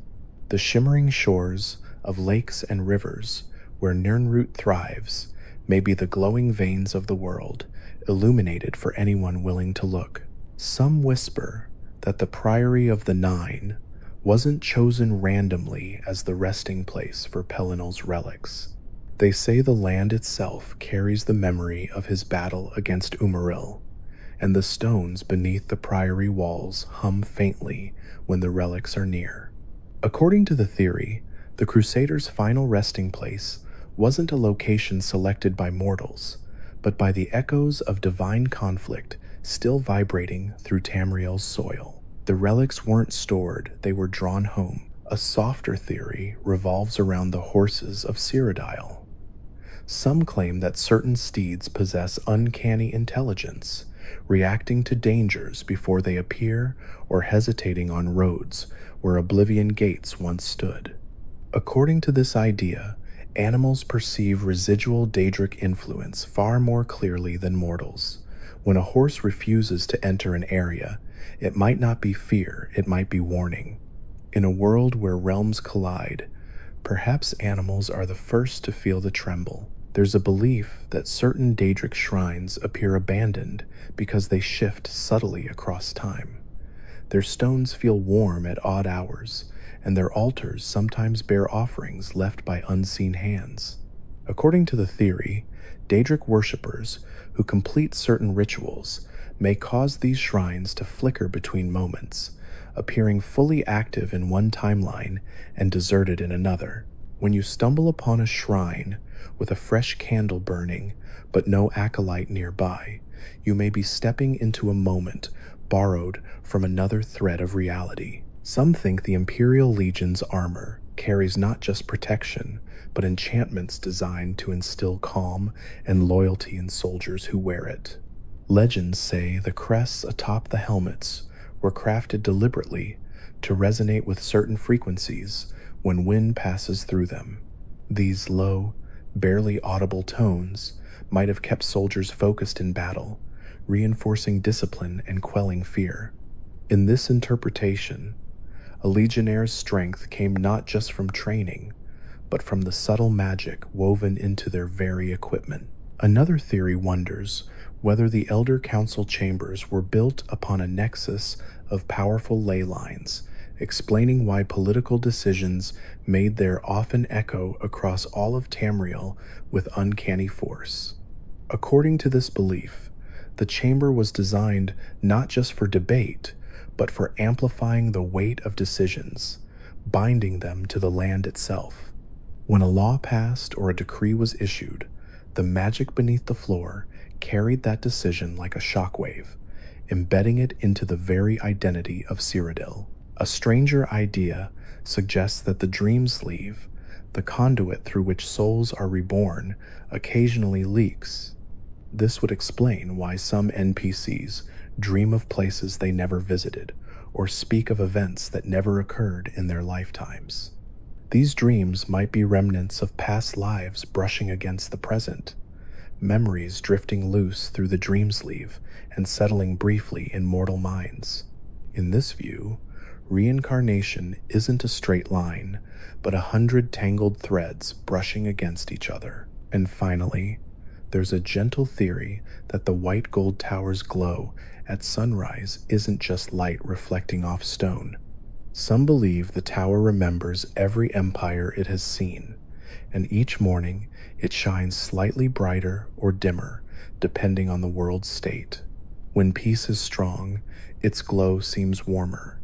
The shimmering shores of lakes and rivers where Nirnroot thrives may be the glowing veins of the world, illuminated for anyone willing to look. Some whisper that the Priory of the Nine wasn't chosen randomly as the resting place for Pelinal's relics. They say the land itself carries the memory of his battle against Umaril, and the stones beneath the priory walls hum faintly when the relics are near. According to the theory, the Crusaders' final resting place wasn't a location selected by mortals, but by the echoes of divine conflict still vibrating through Tamriel's soil. The relics weren't stored, they were drawn home. A softer theory revolves around the horses of Cyrodiil. Some claim that certain steeds possess uncanny intelligence, reacting to dangers before they appear or hesitating on roads where Oblivion gates once stood. According to this idea, animals perceive residual Daedric influence far more clearly than mortals. When a horse refuses to enter an area, it might not be fear, it might be warning. In a world where realms collide, perhaps animals are the first to feel the tremble. There's a belief that certain Daedric shrines appear abandoned because they shift subtly across time. Their stones feel warm at odd hours, and their altars sometimes bear offerings left by unseen hands. According to the theory, Daedric worshippers who complete certain rituals may cause these shrines to flicker between moments, appearing fully active in one timeline and deserted in another. When you stumble upon a shrine with a fresh candle burning but no acolyte nearby, you may be stepping into a moment borrowed from another thread of reality. Some think the Imperial Legion's armor carries not just protection, but enchantments designed to instill calm and loyalty in soldiers who wear it. Legends say the crests atop the helmets were crafted deliberately to resonate with certain frequencies when wind passes through them. These low, barely audible tones might have kept soldiers focused in battle, reinforcing discipline and quelling fear. In this interpretation, a legionnaire's strength came not just from training, but from the subtle magic woven into their very equipment. Another theory wonders whether the Elder Council chambers were built upon a nexus of powerful ley lines, explaining why political decisions made there often echo across all of Tamriel with uncanny force. According to this belief, the chamber was designed not just for debate, but for amplifying the weight of decisions, binding them to the land itself. When a law passed or a decree was issued, the magic beneath the floor carried that decision like a shockwave, embedding it into the very identity of Cyrodiil. A stranger idea suggests that the dream sleeve, the conduit through which souls are reborn, occasionally leaks. This would explain why some NPCs dream of places they never visited, or speak of events that never occurred in their lifetimes. These dreams might be remnants of past lives brushing against the present, memories drifting loose through the dream sleeve and settling briefly in mortal minds. In this view, reincarnation isn't a straight line, but 100 tangled threads brushing against each other. And finally, there's a gentle theory that the white gold tower's glow at sunrise isn't just light reflecting off stone. Some believe the tower remembers every empire it has seen, and each morning it shines slightly brighter or dimmer, depending on the world's state. When peace is strong, its glow seems warmer.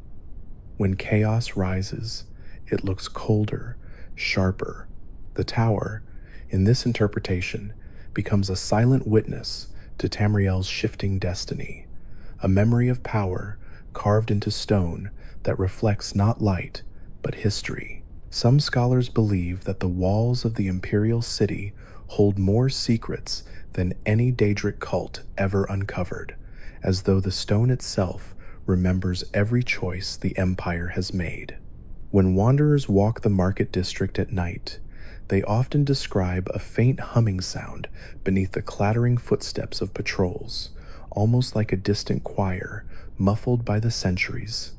When chaos rises, it looks colder, sharper. The tower, in this interpretation, becomes a silent witness to Tamriel's shifting destiny, a memory of power carved into stone that reflects not light, but history. Some scholars believe that the walls of the imperial city hold more secrets than any Daedric cult ever uncovered, as though the stone itself remembers every choice the empire has made. When wanderers walk the market district at night, they often describe a faint humming sound beneath the clattering footsteps of patrols, almost like a distant choir muffled by the centuries.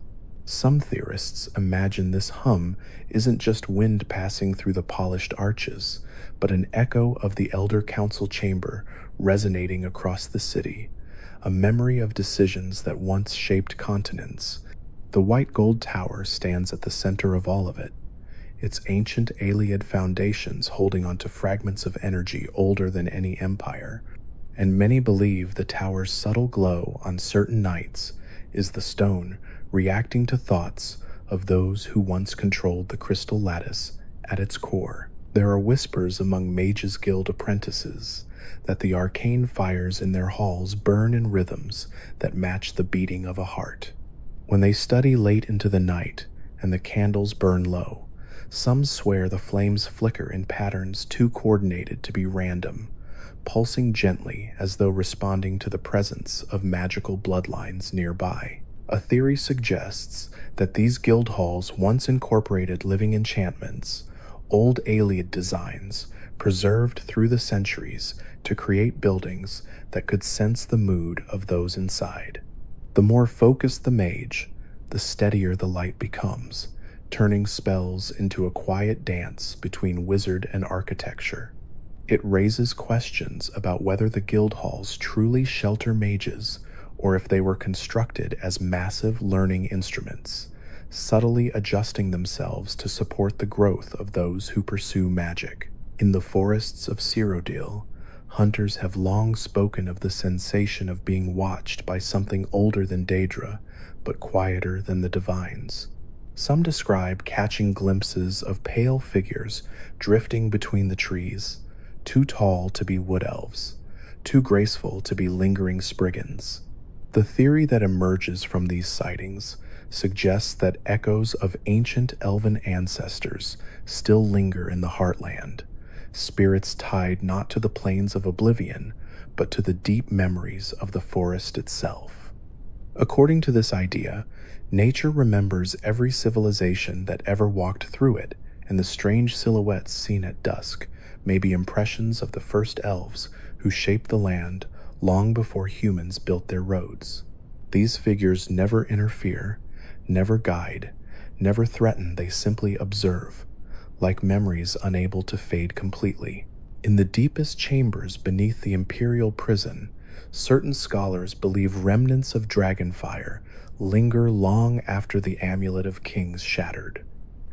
Some theorists imagine this hum isn't just wind passing through the polished arches, but an echo of the Elder Council chamber resonating across the city, a memory of decisions that once shaped continents. The white gold tower stands at the center of all of it, its ancient Ayleid foundations holding onto fragments of energy older than any empire, and many believe the tower's subtle glow on certain nights is the stone reacting to thoughts of those who once controlled the crystal lattice at its core. There are whispers among Mages Guild apprentices that the arcane fires in their halls burn in rhythms that match the beating of a heart. When they study late into the night and the candles burn low, some swear the flames flicker in patterns too coordinated to be random, pulsing gently as though responding to the presence of magical bloodlines nearby. A theory suggests that these guild halls once incorporated living enchantments, old Ayleid designs preserved through the centuries to create buildings that could sense the mood of those inside. The more focused the mage, the steadier the light becomes, turning spells into a quiet dance between wizard and architecture. It raises questions about whether the guild halls truly shelter mages or if they were constructed as massive learning instruments, subtly adjusting themselves to support the growth of those who pursue magic. In the forests of Cyrodiil, hunters have long spoken of the sensation of being watched by something older than Daedra, but quieter than the divines. Some describe catching glimpses of pale figures drifting between the trees, too tall to be wood elves, too graceful to be lingering Spriggans. The theory that emerges from these sightings suggests that echoes of ancient elven ancestors still linger in the heartland, spirits tied not to the plains of oblivion, but to the deep memories of the forest itself. According to this idea, nature remembers every civilization that ever walked through it, and the strange silhouettes seen at dusk may be impressions of the first elves who shaped the land long before humans built their roads. These figures never interfere, never guide, never threaten, they simply observe, like memories unable to fade completely. In the deepest chambers beneath the imperial prison, certain scholars believe remnants of dragonfire linger long after the amulet of kings shattered.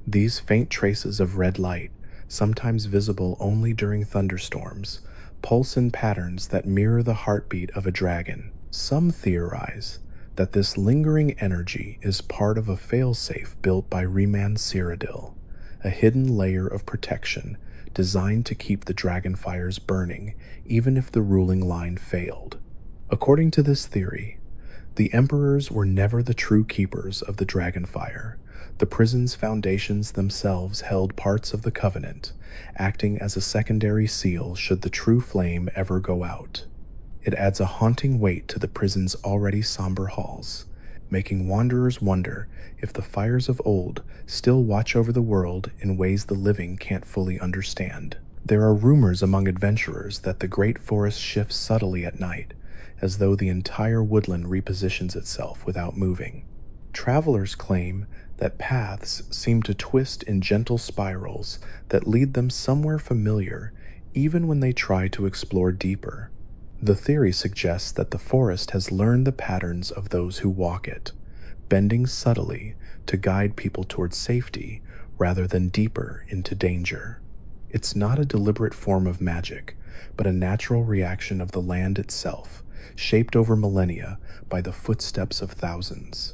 These faint traces of red light, sometimes visible only during thunderstorms, pulse in patterns that mirror the heartbeat of a dragon. Some theorize that this lingering energy is part of a failsafe built by Remand Cyrodiil, a hidden layer of protection designed to keep the dragonfires burning even if the ruling line failed. According to this theory, the emperors were never the true keepers of the dragonfire. The prison's foundations themselves held parts of the covenant, acting as a secondary seal should the true flame ever go out. It adds a haunting weight to the prison's already somber halls, making wanderers wonder if the fires of old still watch over the world in ways the living can't fully understand. There are rumors among adventurers that the great forest shifts subtly at night, as though the entire woodland repositions itself without moving. Travelers claim that paths seem to twist in gentle spirals that lead them somewhere familiar even when they try to explore deeper. The theory suggests that the forest has learned the patterns of those who walk it, bending subtly to guide people towards safety rather than deeper into danger. It's not a deliberate form of magic, but a natural reaction of the land itself, shaped over millennia by the footsteps of thousands.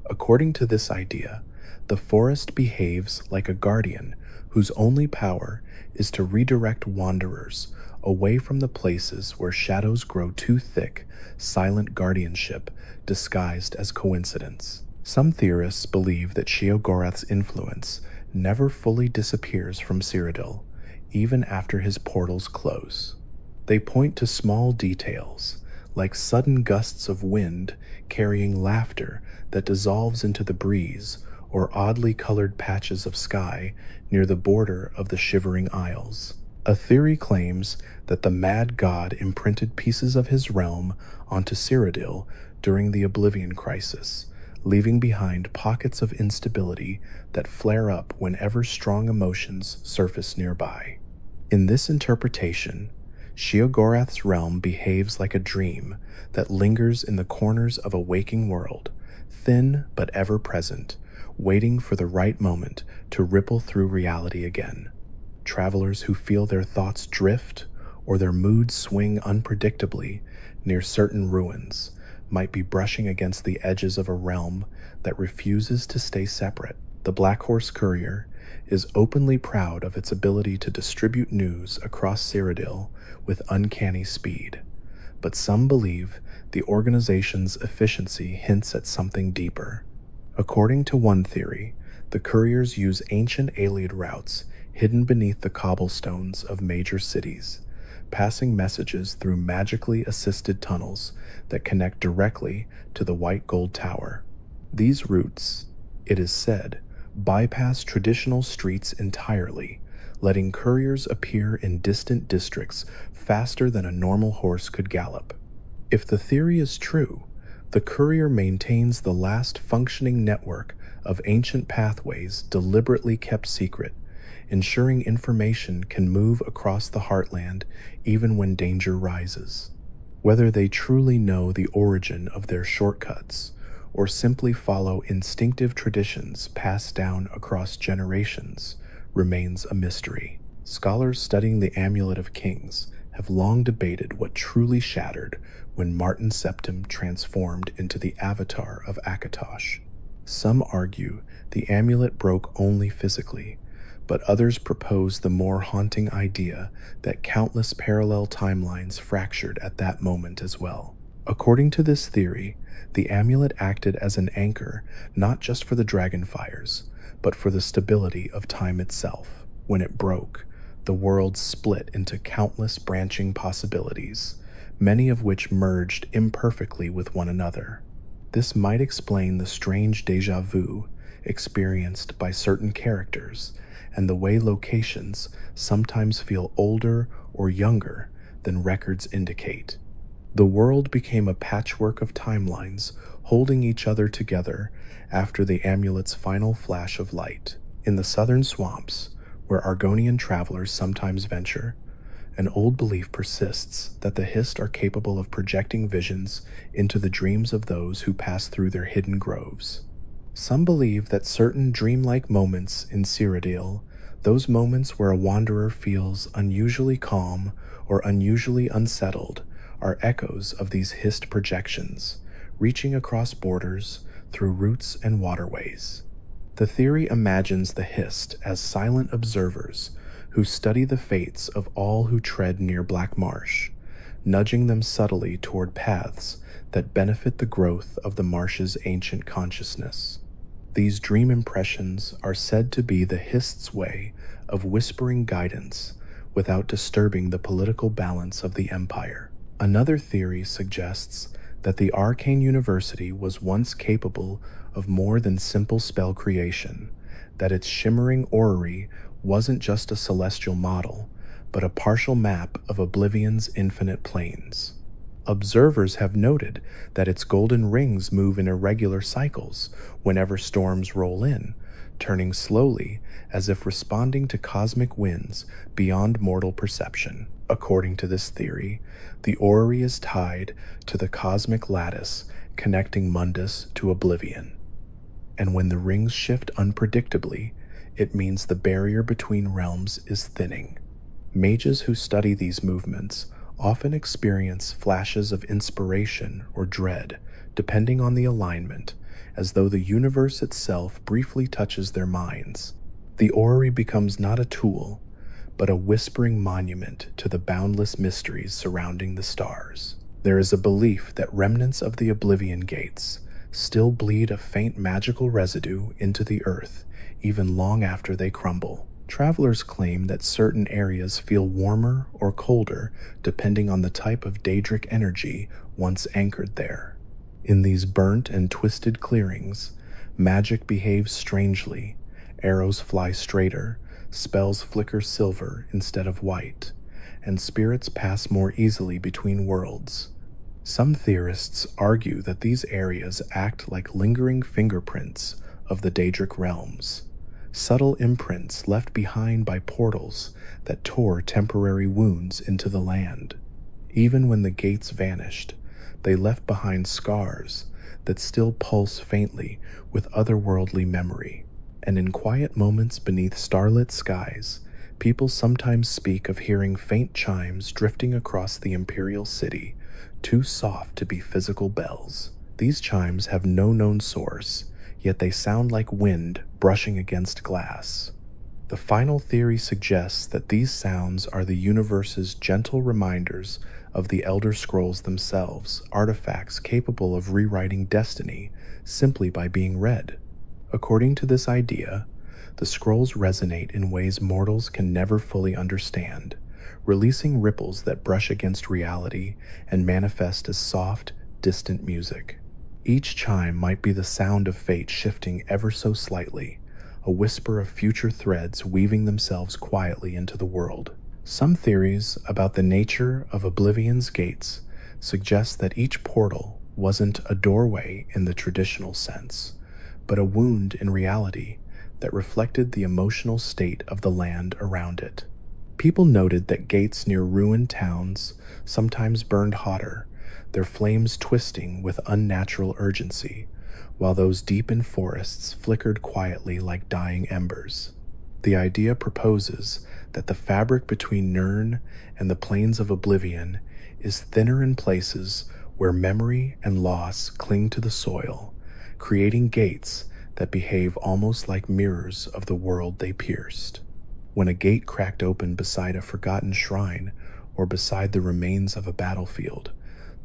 According to this idea, the forest behaves like a guardian whose only power is to redirect wanderers away from the places where shadows grow too thick, silent guardianship disguised as coincidence. Some theorists believe that Sheogorath's influence never fully disappears from Cyrodiil, even after his portals close. They point to small details, like sudden gusts of wind carrying laughter that dissolves into the breeze, or oddly colored patches of sky near the border of the Shivering Isles. A theory claims that the mad god imprinted pieces of his realm onto Cyrodiil during the Oblivion Crisis, leaving behind pockets of instability that flare up whenever strong emotions surface nearby. In this interpretation, Sheogorath's realm behaves like a dream that lingers in the corners of a waking world, thin but ever present, waiting for the right moment to ripple through reality again. Travelers who feel their thoughts drift or their moods swing unpredictably near certain ruins might be brushing against the edges of a realm that refuses to stay separate. The Black Horse Courier is openly proud of its ability to distribute news across Cyrodiil with uncanny speed, but some believe the organization's efficiency hints at something deeper. According to one theory, the couriers use ancient alien routes hidden beneath the cobblestones of major cities, passing messages through magically assisted tunnels that connect directly to the White Gold Tower. These routes, it is said, bypass traditional streets entirely, letting couriers appear in distant districts faster than a normal horse could gallop. If the theory is true, the courier maintains the last functioning network of ancient pathways deliberately kept secret, ensuring information can move across the heartland even when danger rises. Whether they truly know the origin of their shortcuts or simply follow instinctive traditions passed down across generations remains a mystery. Scholars studying the Amulet of Kings have long debated what truly shattered when Martin Septim transformed into the avatar of Akatosh. Some argue the amulet broke only physically, but others propose the more haunting idea that countless parallel timelines fractured at that moment as well. According to this theory, the amulet acted as an anchor not just for the dragonfires, but for the stability of time itself. When it broke, the world split into countless branching possibilities, many of which merged imperfectly with one another. This might explain the strange déjà vu experienced by certain characters and the way locations sometimes feel older or younger than records indicate. The world became a patchwork of timelines holding each other together after the amulet's final flash of light. In the southern swamps, where Argonian travelers sometimes venture, an old belief persists that the Hist are capable of projecting visions into the dreams of those who pass through their hidden groves. Some believe that certain dreamlike moments in Cyrodiil, those moments where a wanderer feels unusually calm or unusually unsettled, are echoes of these Hist projections, reaching across borders through routes and waterways. The theory imagines the Hist as silent observers who study the fates of all who tread near Black Marsh, nudging them subtly toward paths that benefit the growth of the marsh's ancient consciousness. These dream impressions are said to be the Hist's way of whispering guidance without disturbing the political balance of the Empire. Another theory suggests that the Arcane University was once capable of more than simple spell creation, that its shimmering orrery wasn't just a celestial model, but a partial map of Oblivion's infinite planes. Observers have noted that its golden rings move in irregular cycles whenever storms roll in, turning slowly as if responding to cosmic winds beyond mortal perception. According to this theory, the orrery is tied to the cosmic lattice connecting Mundus to Oblivion. And when the rings shift unpredictably, it means the barrier between realms is thinning. Mages who study these movements often experience flashes of inspiration or dread, depending on the alignment, as though the universe itself briefly touches their minds. The orrery becomes not a tool, but a whispering monument to the boundless mysteries surrounding the stars. There is a belief that remnants of the Oblivion Gates still bleed a faint magical residue into the earth even long after they crumble. Travelers claim that certain areas feel warmer or colder depending on the type of Daedric energy once anchored there. In these burnt and twisted clearings, magic behaves strangely. Arrows fly straighter, spells flicker silver instead of white, and spirits pass more easily between worlds. Some theorists argue that these areas act like lingering fingerprints of the Daedric realms, subtle imprints left behind by portals that tore temporary wounds into the land. Even when the gates vanished, they left behind scars that still pulse faintly with otherworldly memory. And in quiet moments beneath starlit skies, people sometimes speak of hearing faint chimes drifting across the imperial city, too soft to be physical bells. These chimes have no known source, yet they sound like wind brushing against glass. The final theory suggests that these sounds are the universe's gentle reminders of the Elder Scrolls themselves, artifacts capable of rewriting destiny simply by being read. According to this idea, the scrolls resonate in ways mortals can never fully understand, releasing ripples that brush against reality and manifest as soft, distant music. Each chime might be the sound of fate shifting ever so slightly, a whisper of future threads weaving themselves quietly into the world. Some theories about the nature of Oblivion's gates suggest that each portal wasn't a doorway in the traditional sense, but a wound in reality that reflected the emotional state of the land around it. People noted that gates near ruined towns sometimes burned hotter, their flames twisting with unnatural urgency, while those deep in forests flickered quietly like dying embers. The idea proposes that the fabric between Nirn and the plains of Oblivion is thinner in places where memory and loss cling to the soil, creating gates that behave almost like mirrors of the world they pierced. When a gate cracked open beside a forgotten shrine or beside the remains of a battlefield,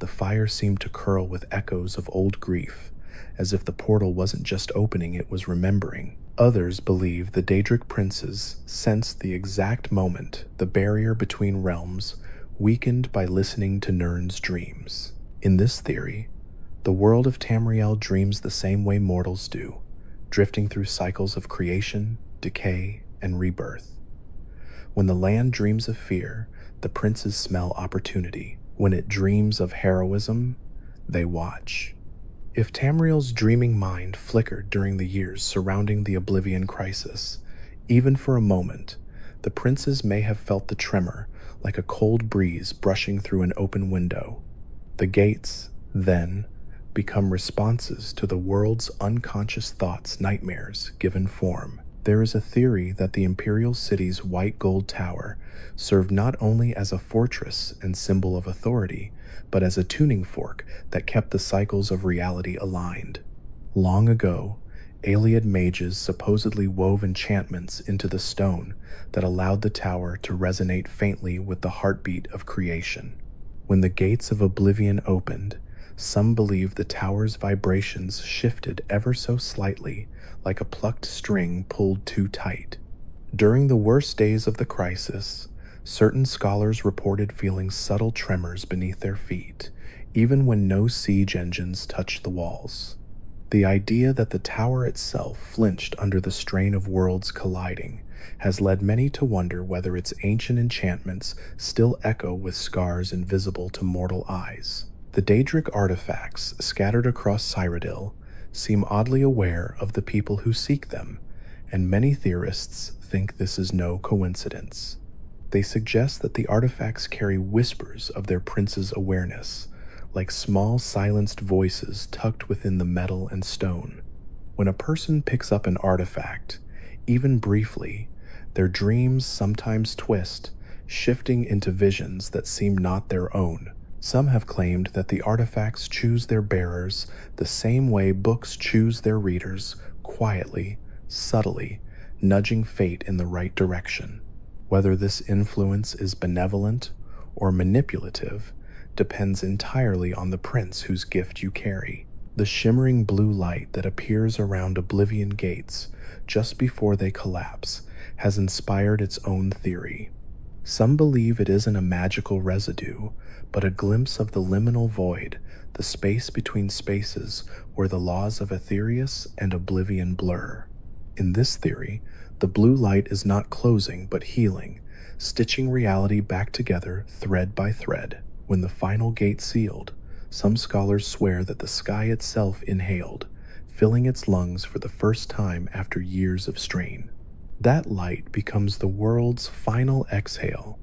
the fire seemed to curl with echoes of old grief, as if the portal wasn't just opening, it was remembering. Others believe the Daedric princes sensed the exact moment the barrier between realms weakened by listening to Nirn's dreams. In this theory, the world of Tamriel dreams the same way mortals do, drifting through cycles of creation, decay, and rebirth. When the land dreams of fear, the princes smell opportunity. When it dreams of heroism, they watch. If Tamriel's dreaming mind flickered during the years surrounding the Oblivion crisis, even for a moment, the princes may have felt the tremor like a cold breeze brushing through an open window. The gates, then, become responses to the world's unconscious thoughts' nightmares given form. There is a theory that the imperial city's white gold tower served not only as a fortress and symbol of authority, but as a tuning fork that kept the cycles of reality aligned. Long ago, Ayleid mages supposedly wove enchantments into the stone that allowed the tower to resonate faintly with the heartbeat of creation. When the gates of Oblivion opened, some believe the tower's vibrations shifted ever so slightly, like a plucked string pulled too tight. During the worst days of the crisis, certain scholars reported feeling subtle tremors beneath their feet, even when no siege engines touched the walls. The idea that the tower itself flinched under the strain of worlds colliding has led many to wonder whether its ancient enchantments still echo with scars invisible to mortal eyes. The Daedric artifacts scattered across Cyrodiil seem oddly aware of the people who seek them, and many theorists think this is no coincidence. They suggest that the artifacts carry whispers of their prince's awareness, like small silenced voices tucked within the metal and stone. When a person picks up an artifact, even briefly, their dreams sometimes twist, shifting into visions that seem not their own. Some have claimed that the artifacts choose their bearers the same way books choose their readers, quietly, subtly, nudging fate in the right direction. Whether this influence is benevolent or manipulative depends entirely on the prince whose gift you carry. The shimmering blue light that appears around Oblivion gates just before they collapse has inspired its own theory. Some believe it isn't a magical residue, but a glimpse of the liminal void, the space between spaces where the laws of Aetherius and Oblivion blur. In this theory, the blue light is not closing but healing, stitching reality back together thread by thread. When the final gate sealed, some scholars swear that the sky itself inhaled, filling its lungs for the first time after years of strain. That light becomes the world's final exhale,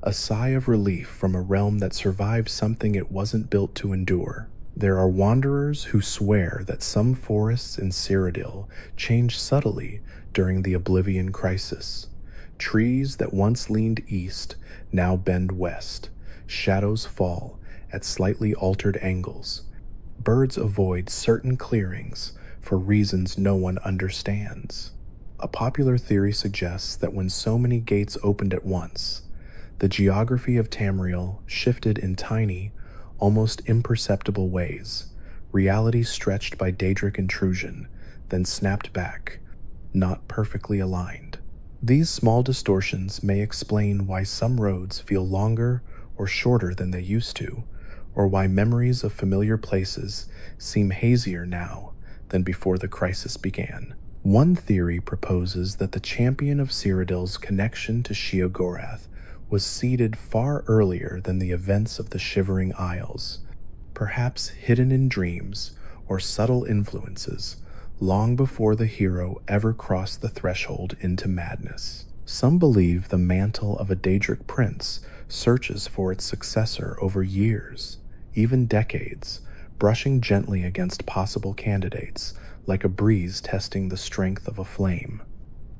a sigh of relief from a realm that survived something it wasn't built to endure. There are wanderers who swear that some forests in Cyrodiil changed subtly during the Oblivion crisis. Trees that once leaned east now bend west. Shadows fall at slightly altered angles. Birds avoid certain clearings for reasons no one understands. A popular theory suggests that when so many gates opened at once, the geography of Tamriel shifted in tiny, almost imperceptible ways. Reality stretched by Daedric intrusion, then snapped back, not perfectly aligned. These small distortions may explain why some roads feel longer or shorter than they used to, or why memories of familiar places seem hazier now than before the crisis began. One theory proposes that the champion of Cyrodiil's connection to Sheogorath was seeded far earlier than the events of the Shivering Isles, perhaps hidden in dreams or subtle influences, long before the hero ever crossed the threshold into madness. Some believe the mantle of a Daedric prince searches for its successor over years, even decades, brushing gently against possible candidates, like a breeze testing the strength of a flame.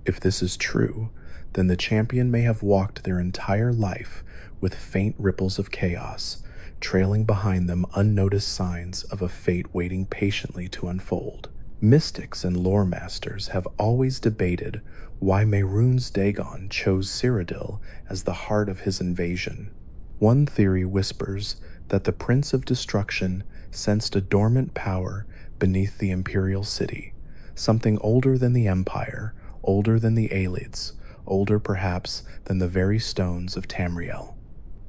If this is true, then the champion may have walked their entire life with faint ripples of chaos, trailing behind them unnoticed signs of a fate waiting patiently to unfold. Mystics and lore masters have always debated why Mehrunes Dagon chose Cyrodiil as the heart of his invasion. One theory whispers that the Prince of Destruction sensed a dormant power beneath the imperial city, something older than the Empire, older than the Aelids, older perhaps than the very stones of Tamriel.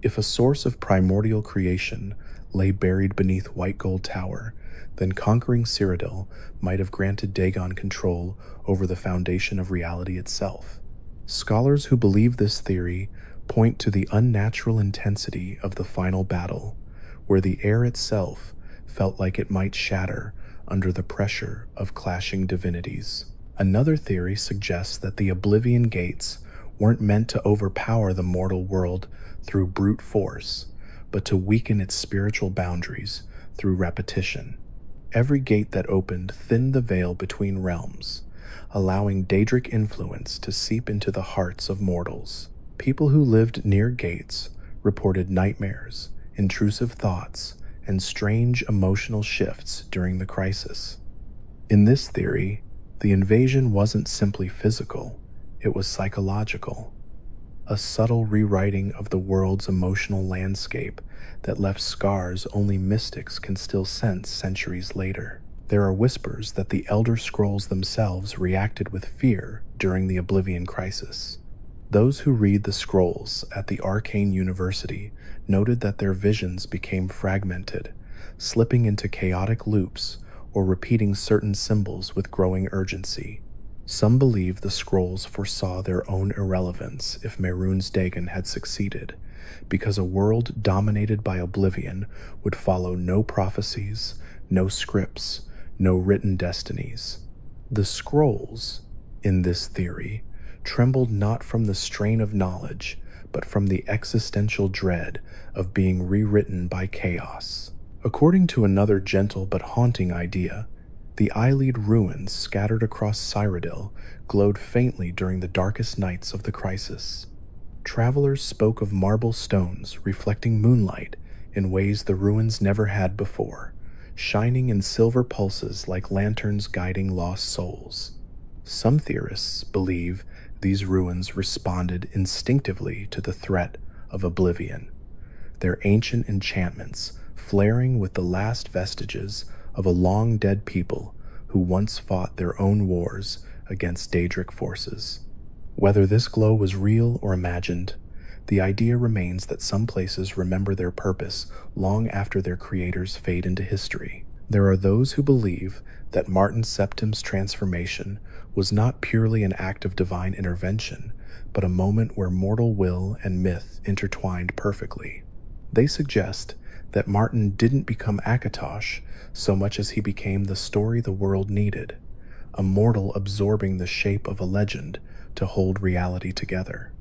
If a source of primordial creation lay buried beneath White Gold Tower, then conquering Cyrodiil might have granted Dagon control over the foundation of reality itself. Scholars who believe this theory point to the unnatural intensity of the final battle, where the air itself felt like it might shatter under the pressure of clashing divinities. Another theory suggests that the Oblivion Gates weren't meant to overpower the mortal world through brute force, but to weaken its spiritual boundaries through repetition. Every gate that opened thinned the veil between realms, allowing Daedric influence to seep into the hearts of mortals. People who lived near gates reported nightmares, intrusive thoughts, and strange emotional shifts during the crisis. In this theory, the invasion wasn't simply physical, it was psychological, a subtle rewriting of the world's emotional landscape that left scars only mystics can still sense centuries later. There are whispers that the Elder Scrolls themselves reacted with fear during the Oblivion crisis. Those who read the scrolls at the Arcane University noted that their visions became fragmented, slipping into chaotic loops or repeating certain symbols with growing urgency. Some believe the scrolls foresaw their own irrelevance if Mehrunes Dagon had succeeded, because a world dominated by oblivion would follow no prophecies, no scripts, no written destinies. The scrolls, in this theory, trembled not from the strain of knowledge, but from the existential dread of being rewritten by chaos. According to another gentle but haunting idea, the Eyelid ruins scattered across Cyrodiil glowed faintly during the darkest nights of the crisis. Travelers spoke of marble stones reflecting moonlight in ways the ruins never had before, shining in silver pulses like lanterns guiding lost souls. Some theorists believe these ruins responded instinctively to the threat of oblivion, their ancient enchantments flaring with the last vestiges of a long-dead people who once fought their own wars against Daedric forces. Whether this glow was real or imagined, the idea remains that some places remember their purpose long after their creators fade into history. There are those who believe that Martin Septim's transformation was not purely an act of divine intervention, but a moment where mortal will and myth intertwined perfectly. They suggest that Martin didn't become Akatosh so much as he became the story the world needed, a mortal absorbing the shape of a legend to hold reality together.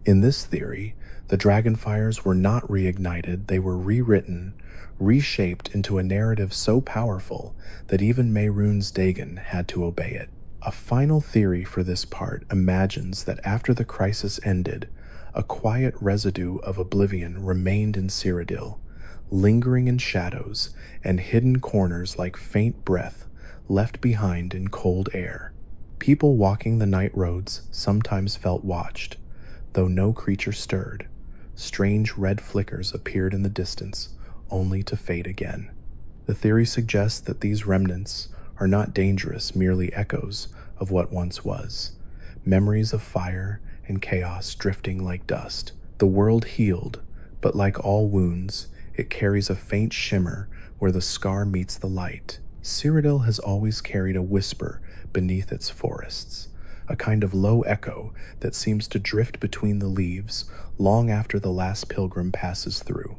In this theory, the dragonfires were not reignited, they were rewritten, reshaped into a narrative so powerful that even Mehrunes Dagon had to obey it. A final theory for this part imagines that after the crisis ended, a quiet residue of oblivion remained in Cyrodiil, lingering in shadows and hidden corners like faint breath left behind in cold air. People walking the night roads sometimes felt watched, though no creature stirred. Strange red flickers appeared in the distance, only to fade again. The theory suggests that these remnants are not dangerous, merely echoes of what once was, memories of fire and chaos drifting like dust. The world healed, but like all wounds, it carries a faint shimmer where the scar meets the light. Cyrodiil has always carried a whisper beneath its forests, a kind of low echo that seems to drift between the leaves long after the last pilgrim passes through.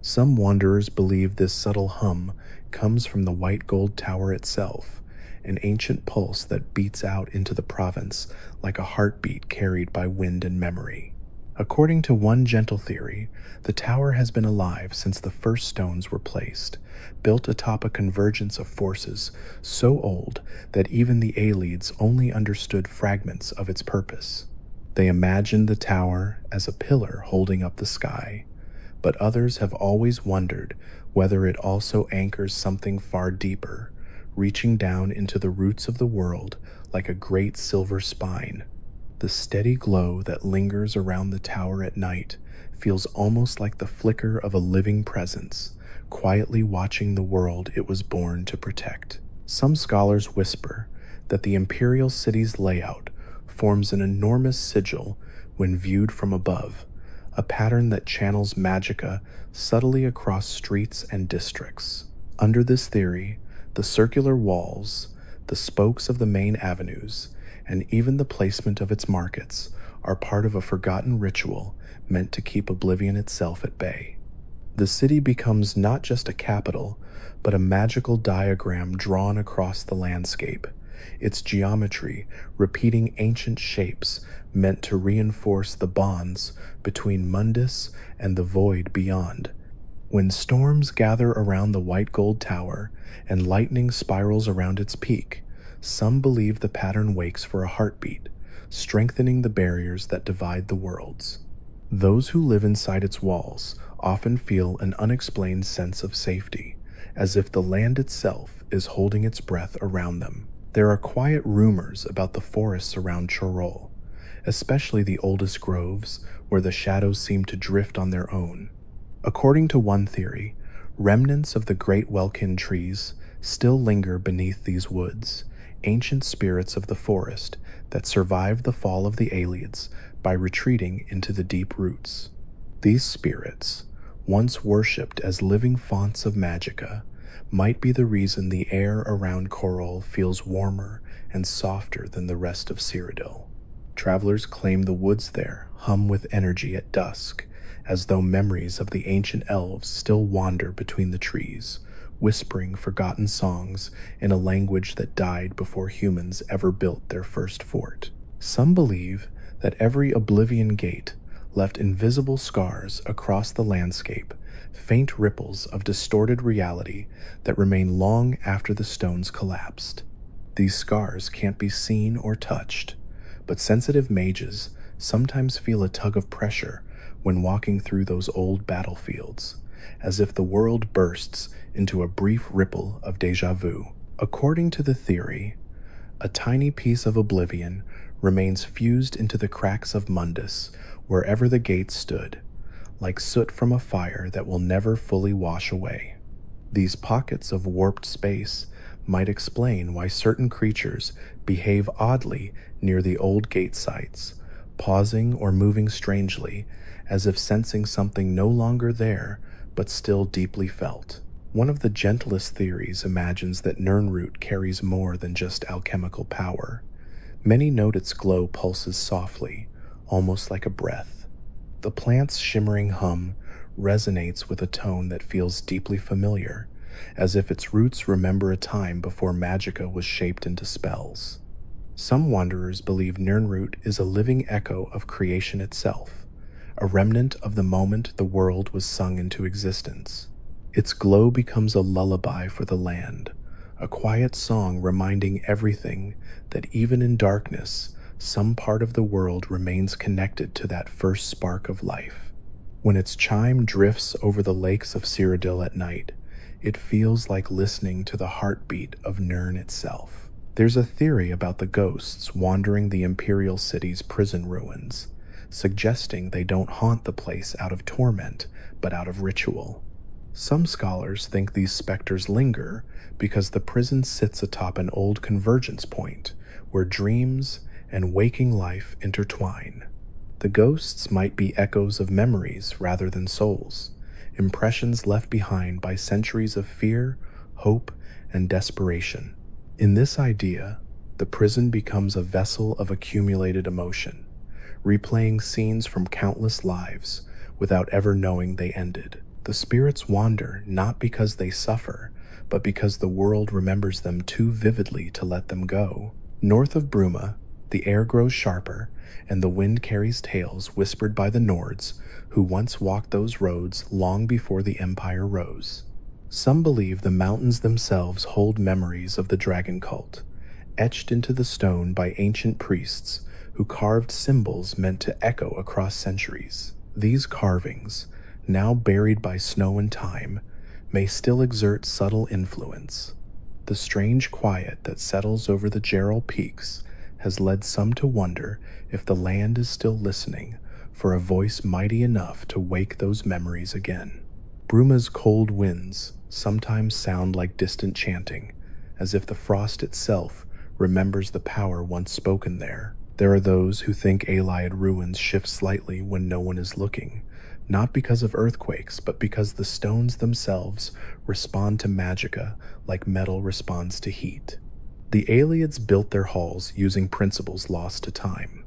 Some wanderers believe this subtle hum comes from the white gold tower itself, an ancient pulse that beats out into the province like a heartbeat carried by wind and memory. According to one gentle theory, the tower has been alive since the first stones were placed, built atop a convergence of forces so old that even the Aelids only understood fragments of its purpose. They imagined the tower as a pillar holding up the sky, but others have always wondered whether it also anchors something far deeper, reaching down into the roots of the world like a great silver spine. The steady glow that lingers around the tower at night feels almost like the flicker of a living presence, quietly watching the world it was born to protect. Some scholars whisper that the imperial city's layout forms an enormous sigil when viewed from above, a pattern that channels magicka subtly across streets and districts. Under this theory, the circular walls, the spokes of the main avenues, and even the placement of its markets are part of a forgotten ritual meant to keep oblivion itself at bay. The city becomes not just a capital, but a magical diagram drawn across the landscape, its geometry repeating ancient shapes meant to reinforce the bonds between Mundus and the void beyond. When storms gather around the white gold tower and lightning spirals around its peak, some believe the pattern wakes for a heartbeat, strengthening the barriers that divide the worlds. Those who live inside its walls often feel an unexplained sense of safety, as if the land itself is holding its breath around them. There are quiet rumors about the forests around Chorol, especially the oldest groves where the shadows seem to drift on their own. According to one theory, remnants of the great Welkin trees still linger beneath these woods, ancient spirits of the forest that survived the fall of the Aelids by retreating into the deep roots. These spirits, once worshipped as living fonts of magicka, might be the reason the air around Chorol feels warmer and softer than the rest of Cyrodiil. Travelers claim the woods there hum with energy at dusk, as though memories of the ancient elves still wander between the trees, whispering forgotten songs in a language that died before humans ever built their first fort. Some believe that every Oblivion gate left invisible scars across the landscape, faint ripples of distorted reality that remain long after the stones collapsed. These scars can't be seen or touched, but sensitive mages sometimes feel a tug of pressure when walking through those old battlefields, as if the world bursts into a brief ripple of déjà vu. According to the theory, A tiny piece of oblivion remains fused into the cracks of Mundus wherever the gate stood, like soot from a fire that will never fully wash away. These pockets of warped space might explain why certain creatures behave oddly near the old gate sites, pausing or moving strangely, as if sensing something no longer there but still deeply felt. One of the gentlest theories imagines that Nirnroot carries more than just alchemical power. Many note its glow pulses softly, almost like a breath. The plant's shimmering hum resonates with a tone that feels deeply familiar, as if its roots remember a time before magicka was shaped into spells. Some wanderers believe Nirnroot is a living echo of creation itself, a remnant of the moment the world was sung into existence. Its glow becomes a lullaby for the land, a quiet song reminding everything that even in darkness, some part of the world remains connected to that first spark of life. When its chime drifts over the lakes of Cyrodiil at night, it feels like listening to the heartbeat of Nirn itself. There's a theory about the ghosts wandering the Imperial City's prison ruins, suggesting they don't haunt the place out of torment, but out of ritual. Some scholars think these specters linger because the prison sits atop an old convergence point where dreams and waking life intertwine. The ghosts might be echoes of memories rather than souls, impressions left behind by centuries of fear, hope, and desperation. In this idea, the prison becomes a vessel of accumulated emotion, replaying scenes from countless lives without ever knowing they ended. The spirits wander not because they suffer, but because the world remembers them too vividly to let them go. North of Bruma, the air grows sharper, and the wind carries tales whispered by the Nords who once walked those roads long before the Empire rose. Some believe the mountains themselves hold memories of the dragon cult, etched into the stone by ancient priests who carved symbols meant to echo across centuries. These carvings, now buried by snow and time, may still exert subtle influence. The strange quiet that settles over the Gerald Peaks has led some to wonder if the land is still listening for a voice mighty enough to wake those memories again. Bruma's cold winds sometimes sound like distant chanting, as if the frost itself remembers the power once spoken there. There are those who think Allied ruins shift slightly when no one is looking, not because of earthquakes, but because the stones themselves respond to magicka like metal responds to heat. The Aelids built their halls using principles lost to time,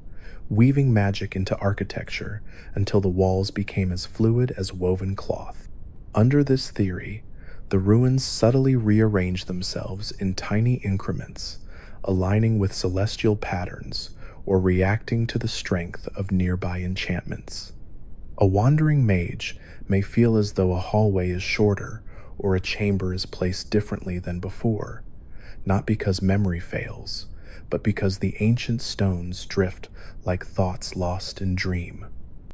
weaving magic into architecture until the walls became as fluid as woven cloth. Under this theory, the ruins subtly rearrange themselves in tiny increments, aligning with celestial patterns or reacting to the strength of nearby enchantments. A wandering mage may feel as though a hallway is shorter or a chamber is placed differently than before, not because memory fails, but because the ancient stones drift like thoughts lost in dream.